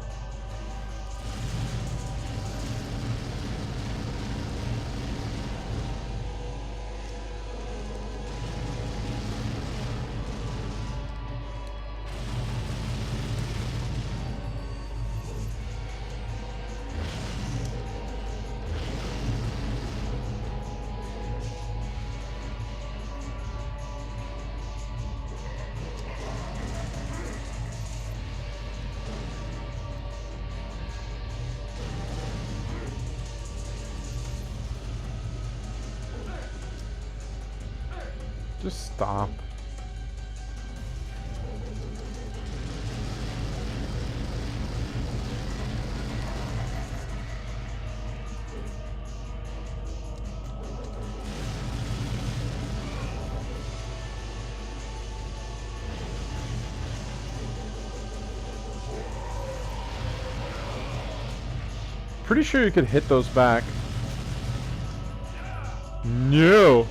Just stop. Pretty sure you could hit those back. No.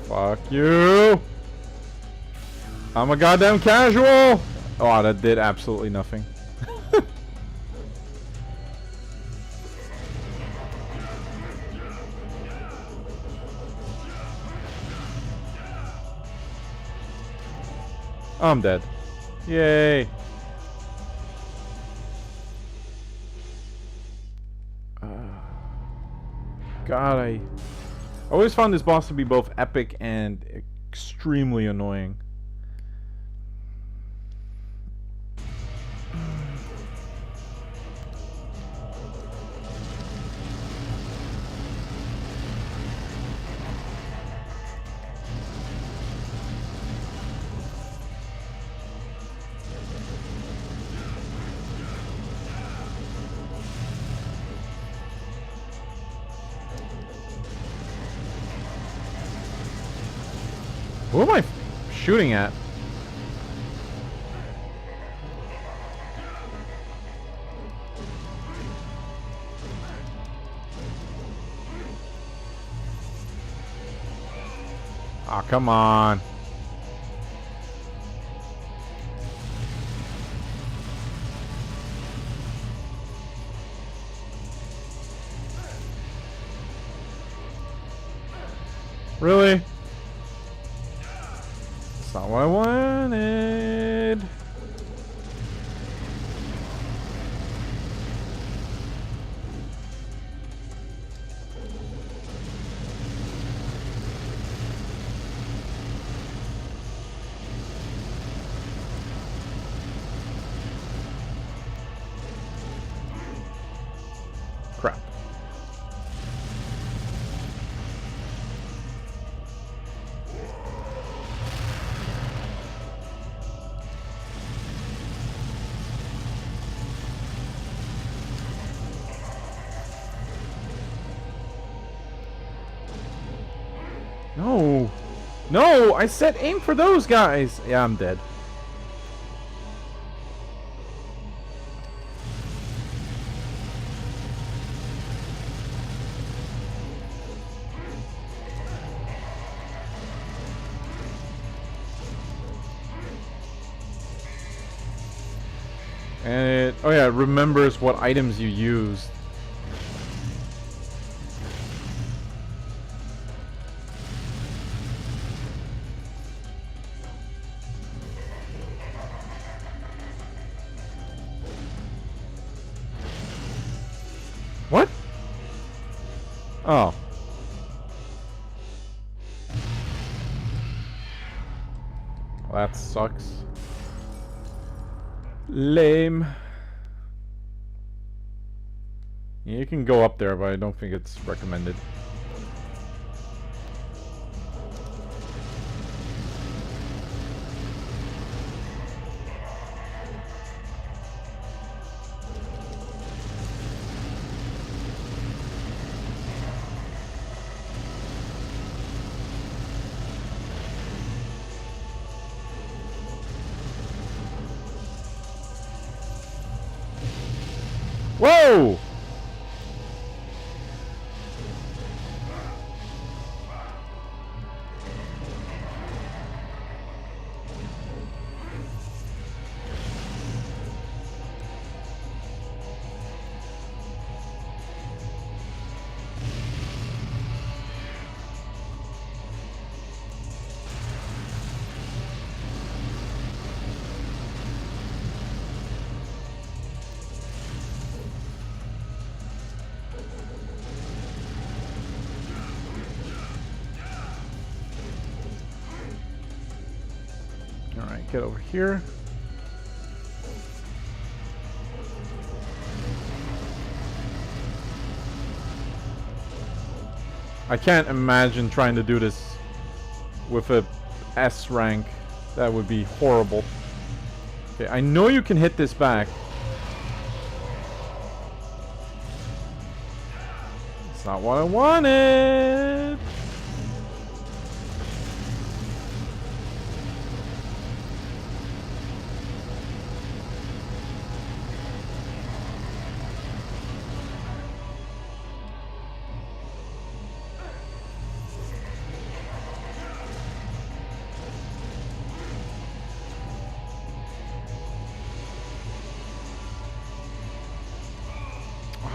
Fuck you! I'm a goddamn casual! Oh, that did absolutely nothing. I'm dead. Yay! God, I always found this boss to be both epic and extremely annoying. Who am I shooting at? Ah, come on. Really? That's not what I wanted. Crap. No. No, I said aim for those guys. Yeah, I'm dead. And it, oh yeah, it remembers what items you used. What? Oh. Well, that sucks. Lame. Yeah, you can go up there, but I don't think it's recommended. Whoa! Alright, get over here. I can't imagine trying to do this with a S rank. That would be horrible. Okay, I know you can hit this back. It's not what I wanted.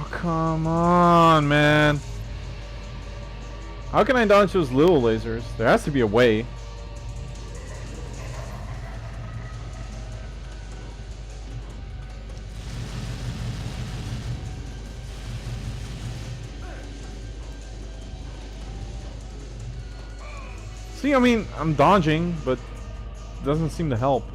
Come on, man. How can I dodge those little lasers? There has to be a way. See, I mean, I'm dodging, but it doesn't seem to help.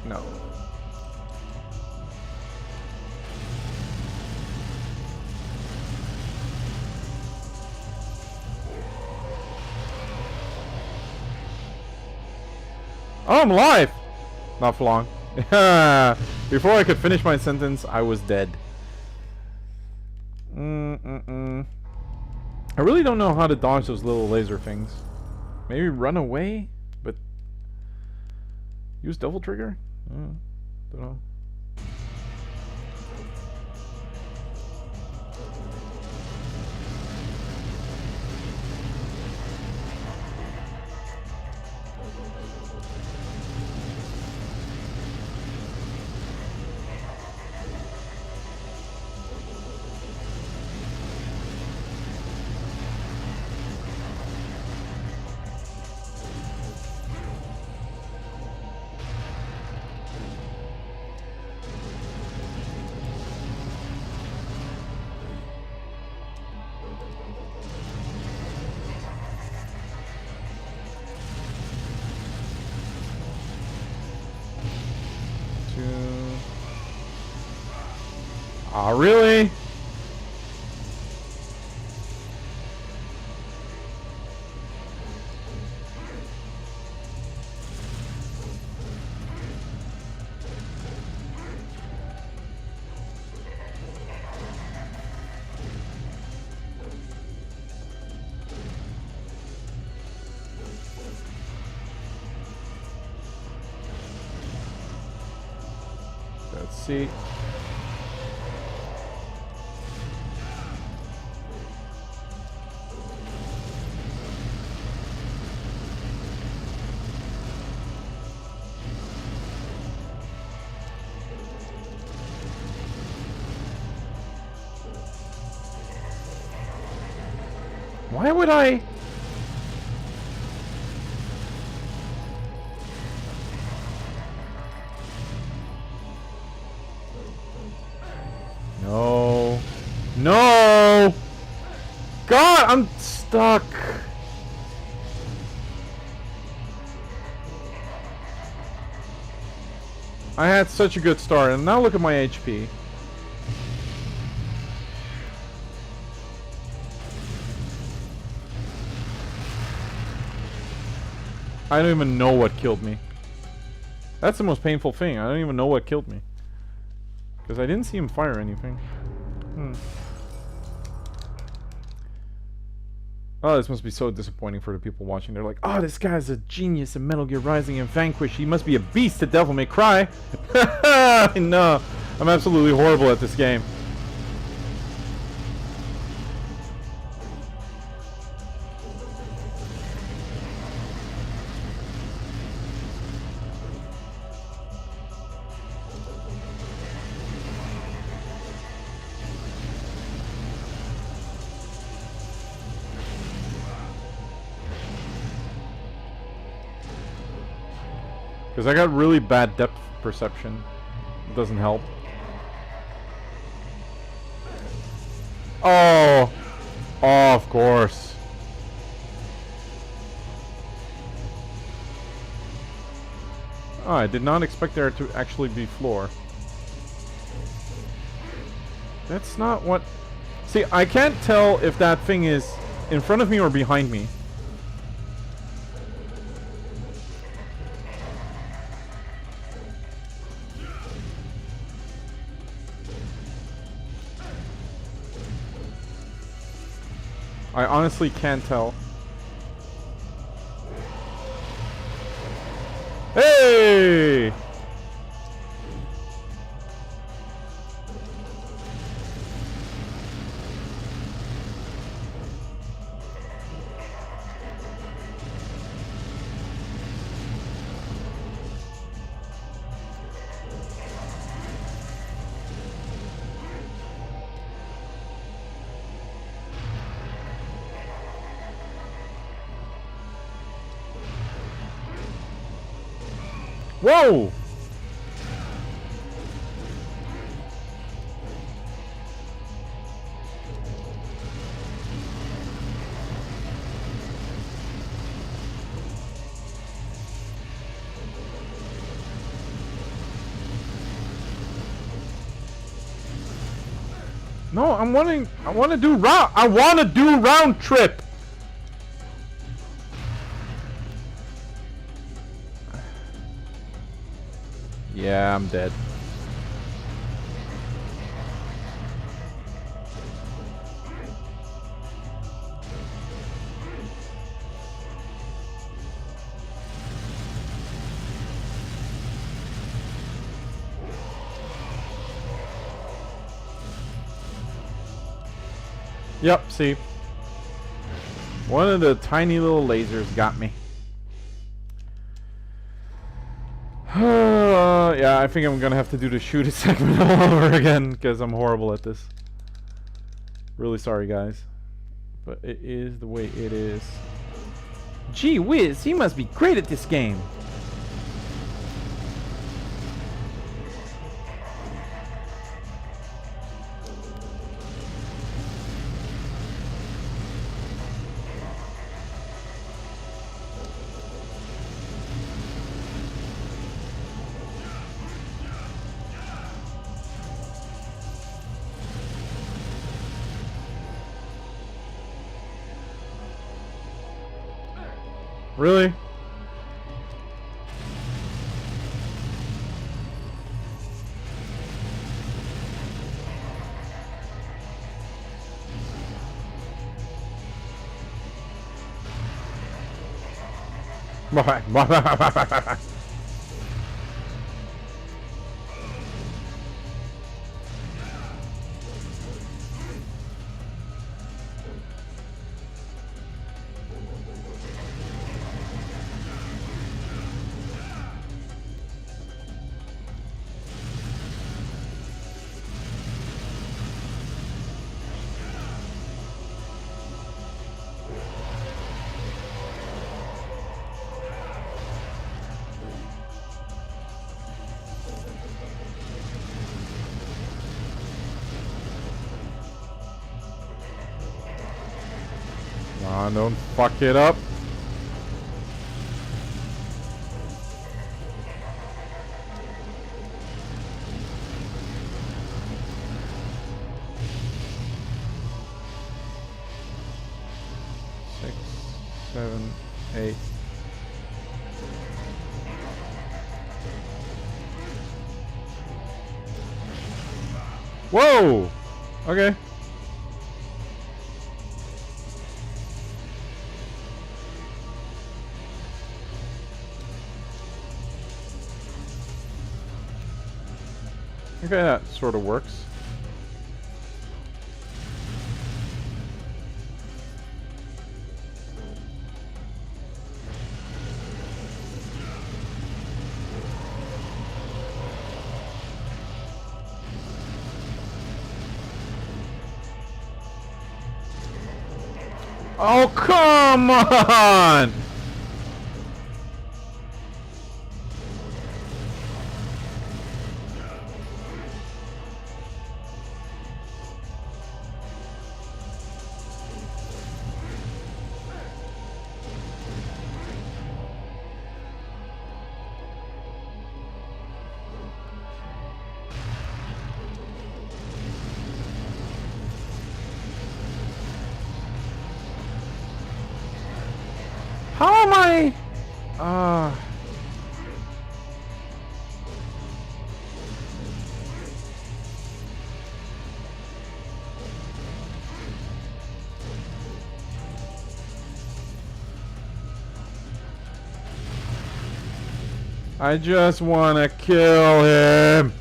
No. Oh, I'm alive! Not for long. Before I could finish my sentence, I was dead. I really don't know how to dodge those little laser things. Maybe run away? But... use double trigger? Don't know. Aw, really? Let's see. Why would I? No. No! God, I'm stuck. I had such a good start, and now look at my HP. I don't even know what killed me. That's the most painful thing. I don't even know what killed me. Because I didn't see him fire anything. Oh, this must be so disappointing for the people watching. They're like, oh, this guy's a genius in Metal Gear Rising and Vanquish. He must be a beast at Devil May Cry. No, I'm absolutely horrible at this game. Because I got really bad depth perception. It doesn't help. Oh! Oh, of course. Oh, I did not expect there to actually be floor. That's not what... See, I can't tell if that thing is in front of me or behind me. I honestly can't tell. Hey! Whoa! No, I want to do round trip. Yeah, I'm dead. Yep, see. One of the tiny little lasers got me. Yeah, I think I'm gonna have to do the shoot it segment all over again because I'm horrible at this. Really sorry, guys. But it is the way it is. Gee whiz, he must be great at this game. Really? Don't fuck it up. Six, 7, 8. Whoa! Okay. Okay, that sort of works. Oh, come on! How am I? I just want to kill him.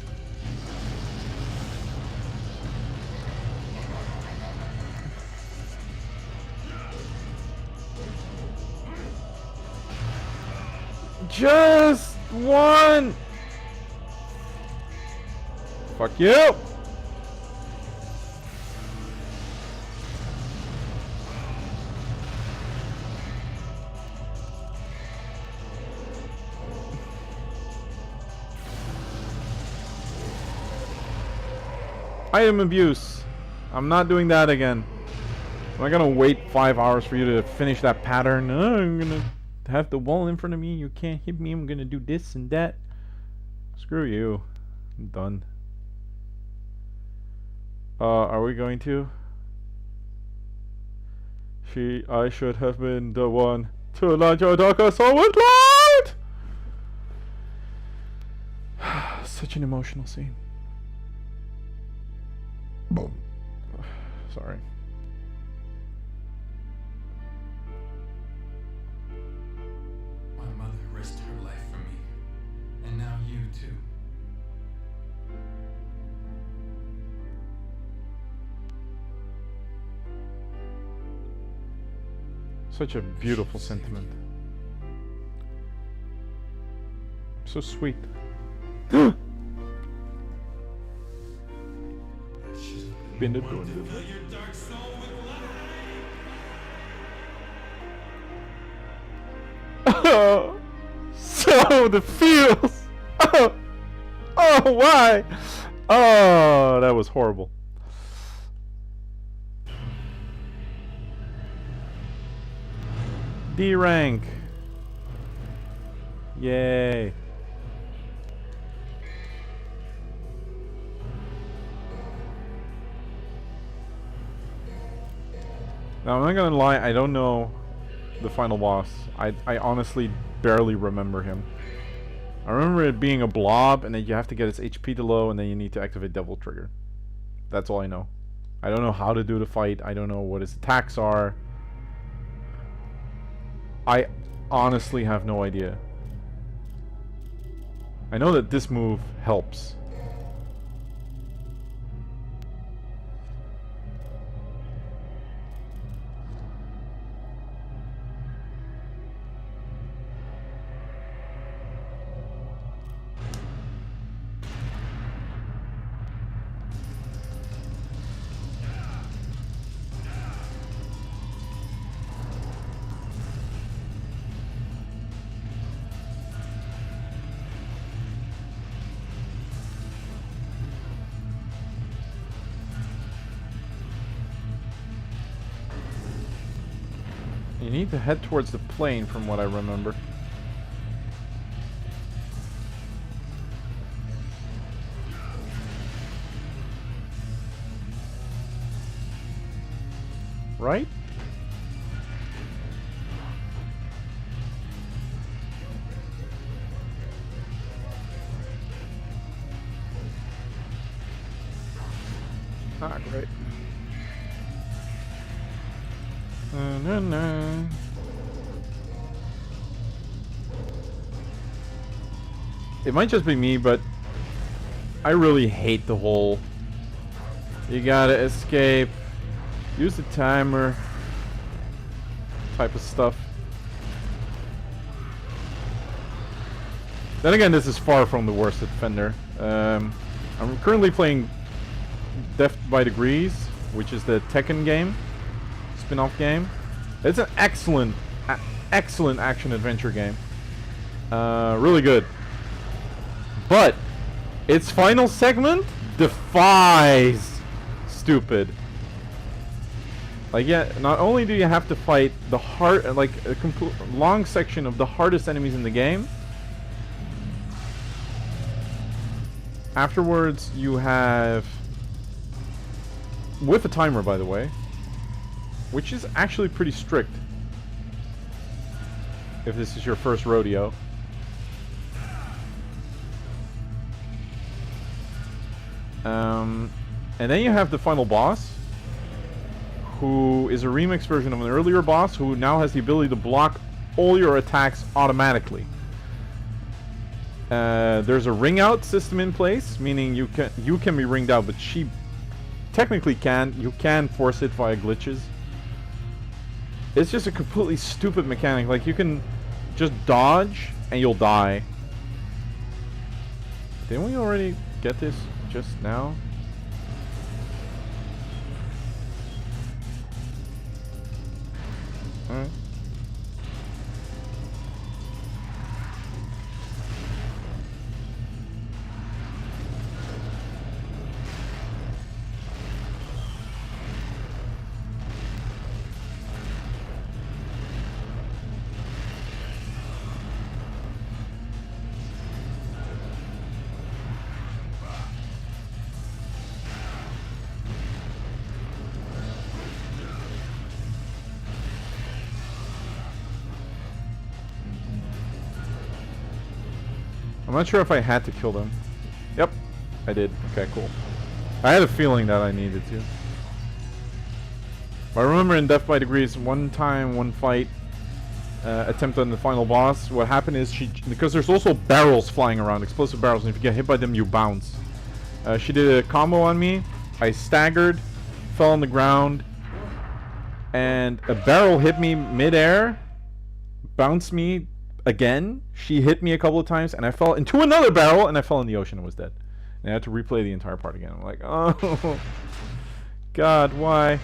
Just one. Fuck you. Item abuse. I'm not doing that again. Am I gonna wait 5 hours for you to finish that pattern? I'm gonna have the wall in front of me. You can't hit me. I'm gonna do this and that. Screw you. I'm done. Are we going to? I should have been the one to light your darker soul with light! such an emotional scene. Sorry. My mother risked her life for me. And now you too. Such a beautiful sentiment. So sweet. Been the door. Fill your dark soul with light. Oh, so the feels. Oh, why? Oh, that was horrible. D rank. Yay. Now, I'm not gonna lie, I don't know the final boss. I honestly barely remember him. I remember it being a blob, and then you have to get its HP to low, and then you need to activate Devil Trigger. That's all I know. I don't know how to do the fight. I don't know what his attacks are. I honestly have no idea. I know that this move helps. You need to head towards the plane from what I remember. Right? Ah, great. No. It might just be me, but I really hate the whole you gotta escape, use the timer type of stuff. Then again, this is far from the worst at Fender. I'm currently playing Death by Degrees, which is the Tekken game. Spin-off game. It's an excellent action-adventure game. Really good. But its final segment defies stupid. Like, yeah, not only do you have to fight the like a long section of the hardest enemies in the game, afterwards you have, with a timer by the way, which is actually pretty strict if this is your first rodeo. And then you have the final boss, who is a remix version of an earlier boss who now has the ability to block all your attacks automatically. There's a ring out system in place, meaning you can be ringed out, but she technically can't. You can force it via glitches. It's just a completely stupid mechanic. Like, you can just dodge and you'll die. Didn't we already get this just now? Alright. I'm not sure if I had to kill them. Yep, I did. Okay, cool. I had a feeling that I needed to. I remember in Death by Degrees, one time, one fight, attempt on the final boss, what happened is because there's also barrels flying around, explosive barrels, and if you get hit by them, you bounce. She did a combo on me. I staggered, fell on the ground, and a barrel hit me mid-air, bounced me again. She hit me a couple of times, and I fell into another barrel, and I fell in the ocean and was dead. And I had to replay the entire part again. I'm like, oh, God, why?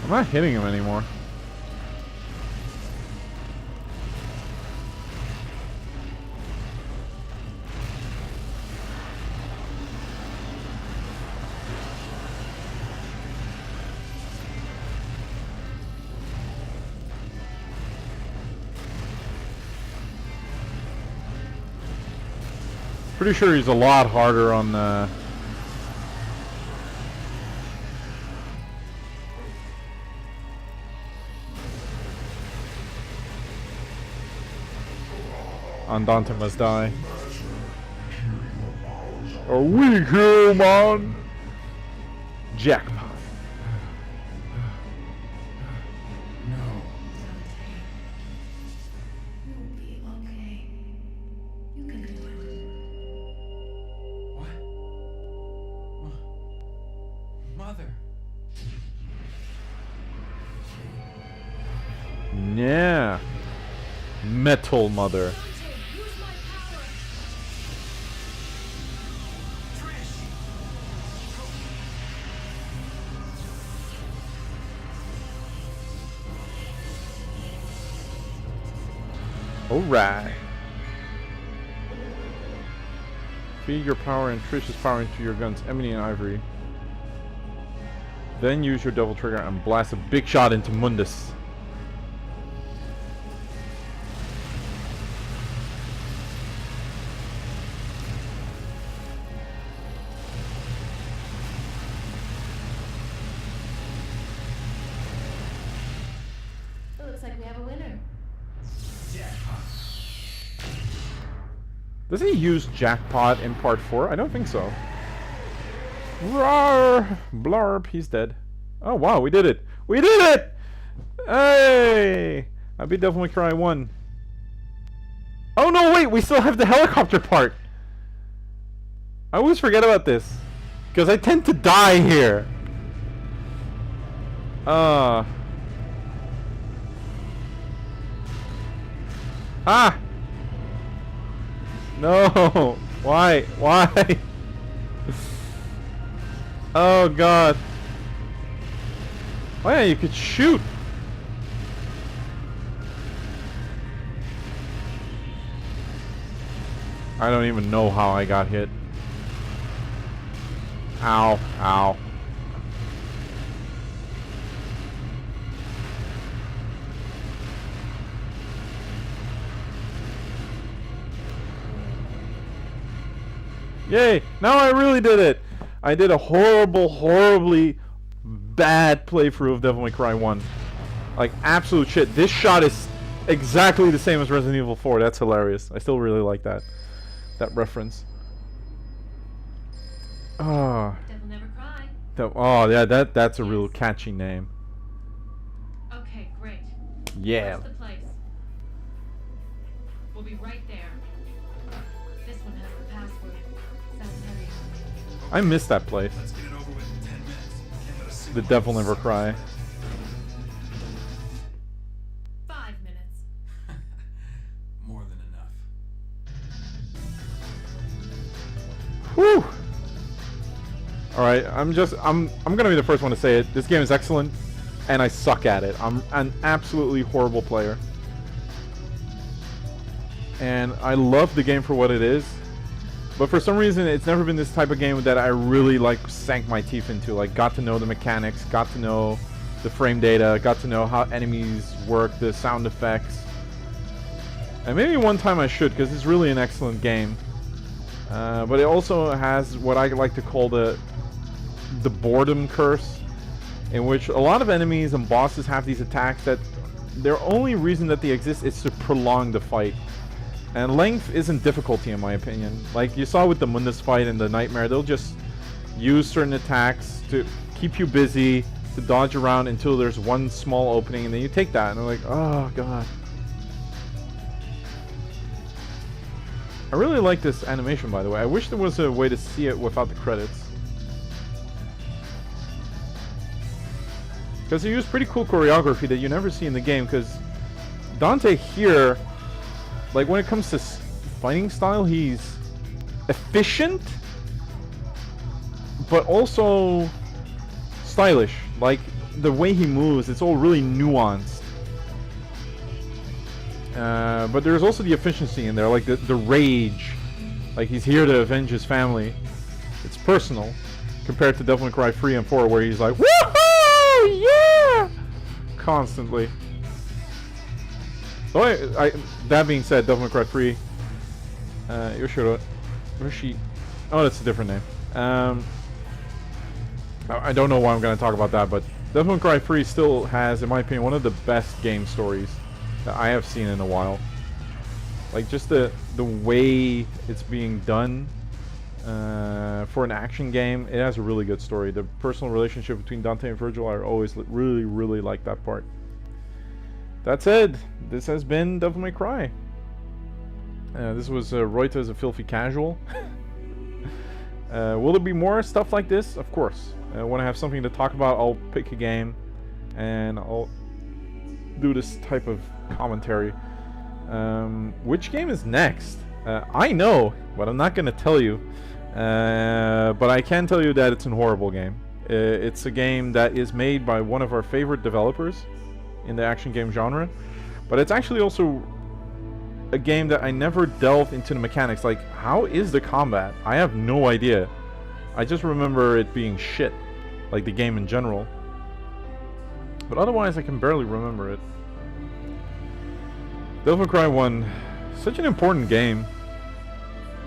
I'm not hitting him anymore. Pretty sure he's a lot harder on the... Dante must die. Are we human? Jackpot. You'll be okay. You can do it. What? Mother. Yeah. Metal Mother. Use my power. Alright. Feed your power and Trish's power into your guns, Emily and Ivory. Then use your double trigger and blast a big shot into Mundus. It looks like we have a winner. Does he use Jackpot in part 4? I don't think so. Roar! Blarp, he's dead. Oh wow, we did it! We did it! Hey! I beat Devil May Cry 1. Oh no, wait, we still have the helicopter part! I always forget about this. Because I tend to die here. Ah! No! Why? Why? Oh god. Oh yeah, you could shoot! I don't even know how I got hit. Ow, ow. Yay! Now I really did it! I did a horribly bad playthrough of Devil May Cry 1. Like, absolute shit. This shot is exactly the same as Resident Evil 4. That's hilarious. I still really like that reference. Oh. Devil never cry. Oh, yeah, that's a real catchy name. Okay, great. Yeah. Where's the place? We'll be right there. This one has the password. Sounds heavy. I miss that place. Let's get it over with in 10 minutes. Can't let a The single Devil one Never slip. Cry. 5 minutes. More than enough. Whew! Alright, I'm gonna be the first one to say it. This game is excellent, and I suck at it. I'm an absolutely horrible player. And I love the game for what it is, but for some reason it's never been this type of game that I really like sank my teeth into. Like, got to know the mechanics, got to know the frame data, got to know how enemies work, the sound effects. And maybe one time I should, because it's really an excellent game. But it also has what I like to call the boredom curse, in which a lot of enemies and bosses have these attacks that their only reason that they exist is to prolong the fight. And length isn't difficulty, in my opinion. Like you saw with the Mundus fight and the Nightmare, they'll just use certain attacks to keep you busy, to dodge around until there's one small opening, and then you take that, and they're like, oh god. I really like this animation, by the way. I wish there was a way to see it without the credits. Because they use pretty cool choreography that you never see in the game, because Dante here, like when it comes to fighting style, he's efficient, but also stylish. Like the way he moves, it's all really nuanced. But there's also the efficiency in there, like the rage. Like he's here to avenge his family. It's personal, compared to Devil May Cry 3 and 4, where he's like, woohoo, yeah, constantly. So that being said, Devil May Cry 3, Yoshi, oh, that's a different name. I don't know why I'm going to talk about that, but Devil May Cry 3 still has, in my opinion, one of the best game stories that I have seen in a while. Like just the way it's being done for an action game, it has a really good story. The personal relationship between Dante and Virgil, I always really like that part. That said, this has been Devil May Cry. This was Royta as a filthy casual. Will there be more stuff like this? Of course. When I have something to talk about, I'll pick a game and I'll do this type of commentary. Which game is next? I know, but I'm not going to tell you. But I can tell you that it's a horrible game. It's a game that is made by one of our favorite developers in the action game genre, but it's actually also a game that I never delved into the mechanics. Like, how is the combat? I have no idea. I just remember it being shit, like the game in general. But otherwise, I can barely remember it. Devil May Cry 1, such an important game.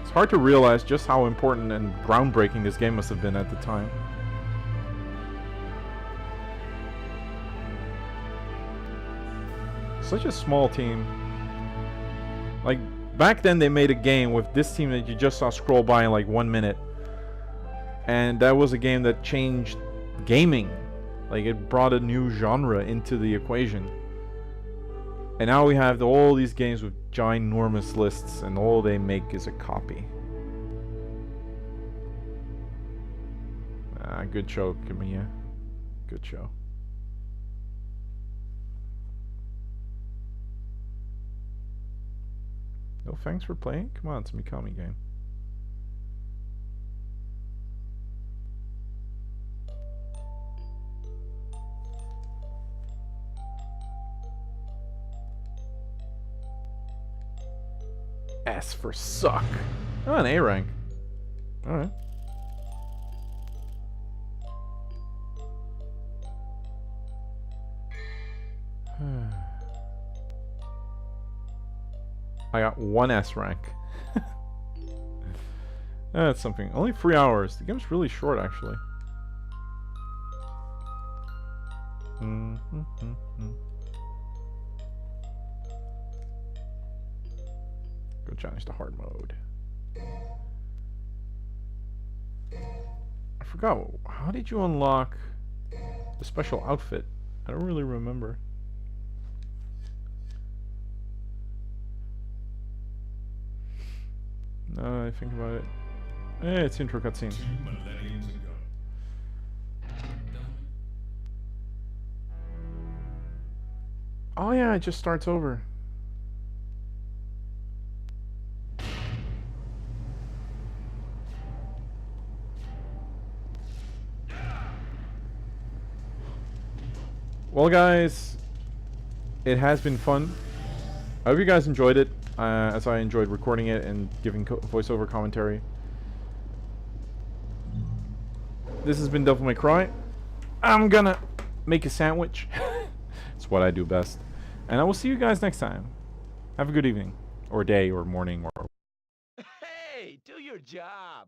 It's hard to realize just how important and groundbreaking this game must have been at the time. Such a small team. Like, back then they made a game with this team that you just saw scroll by in like 1 minute. And that was a game that changed gaming. Like, it brought a new genre into the equation. And now we have all these games with ginormous lists, and all they make is a copy. Good show, Kamiya. Good show. No thanks for playing? Come on, it's a Mikami game. S for suck. Oh, an A rank. Alright. I got 1 S rank. That's something. Only 3 hours. The game's really short, actually. Go challenge the hard mode. I forgot. How did you unlock the special outfit? I don't really remember. No, I think about it. It's intro cutscene. 2 millenniums ago. Oh yeah, it just starts over. Well guys, it has been fun. I hope you guys enjoyed it, as I enjoyed recording it and giving voiceover commentary. This has been Devil May Cry. I'm gonna make a sandwich. It's what I do best. And I will see you guys next time. Have a good evening, or day, or morning, or... Hey, do your job.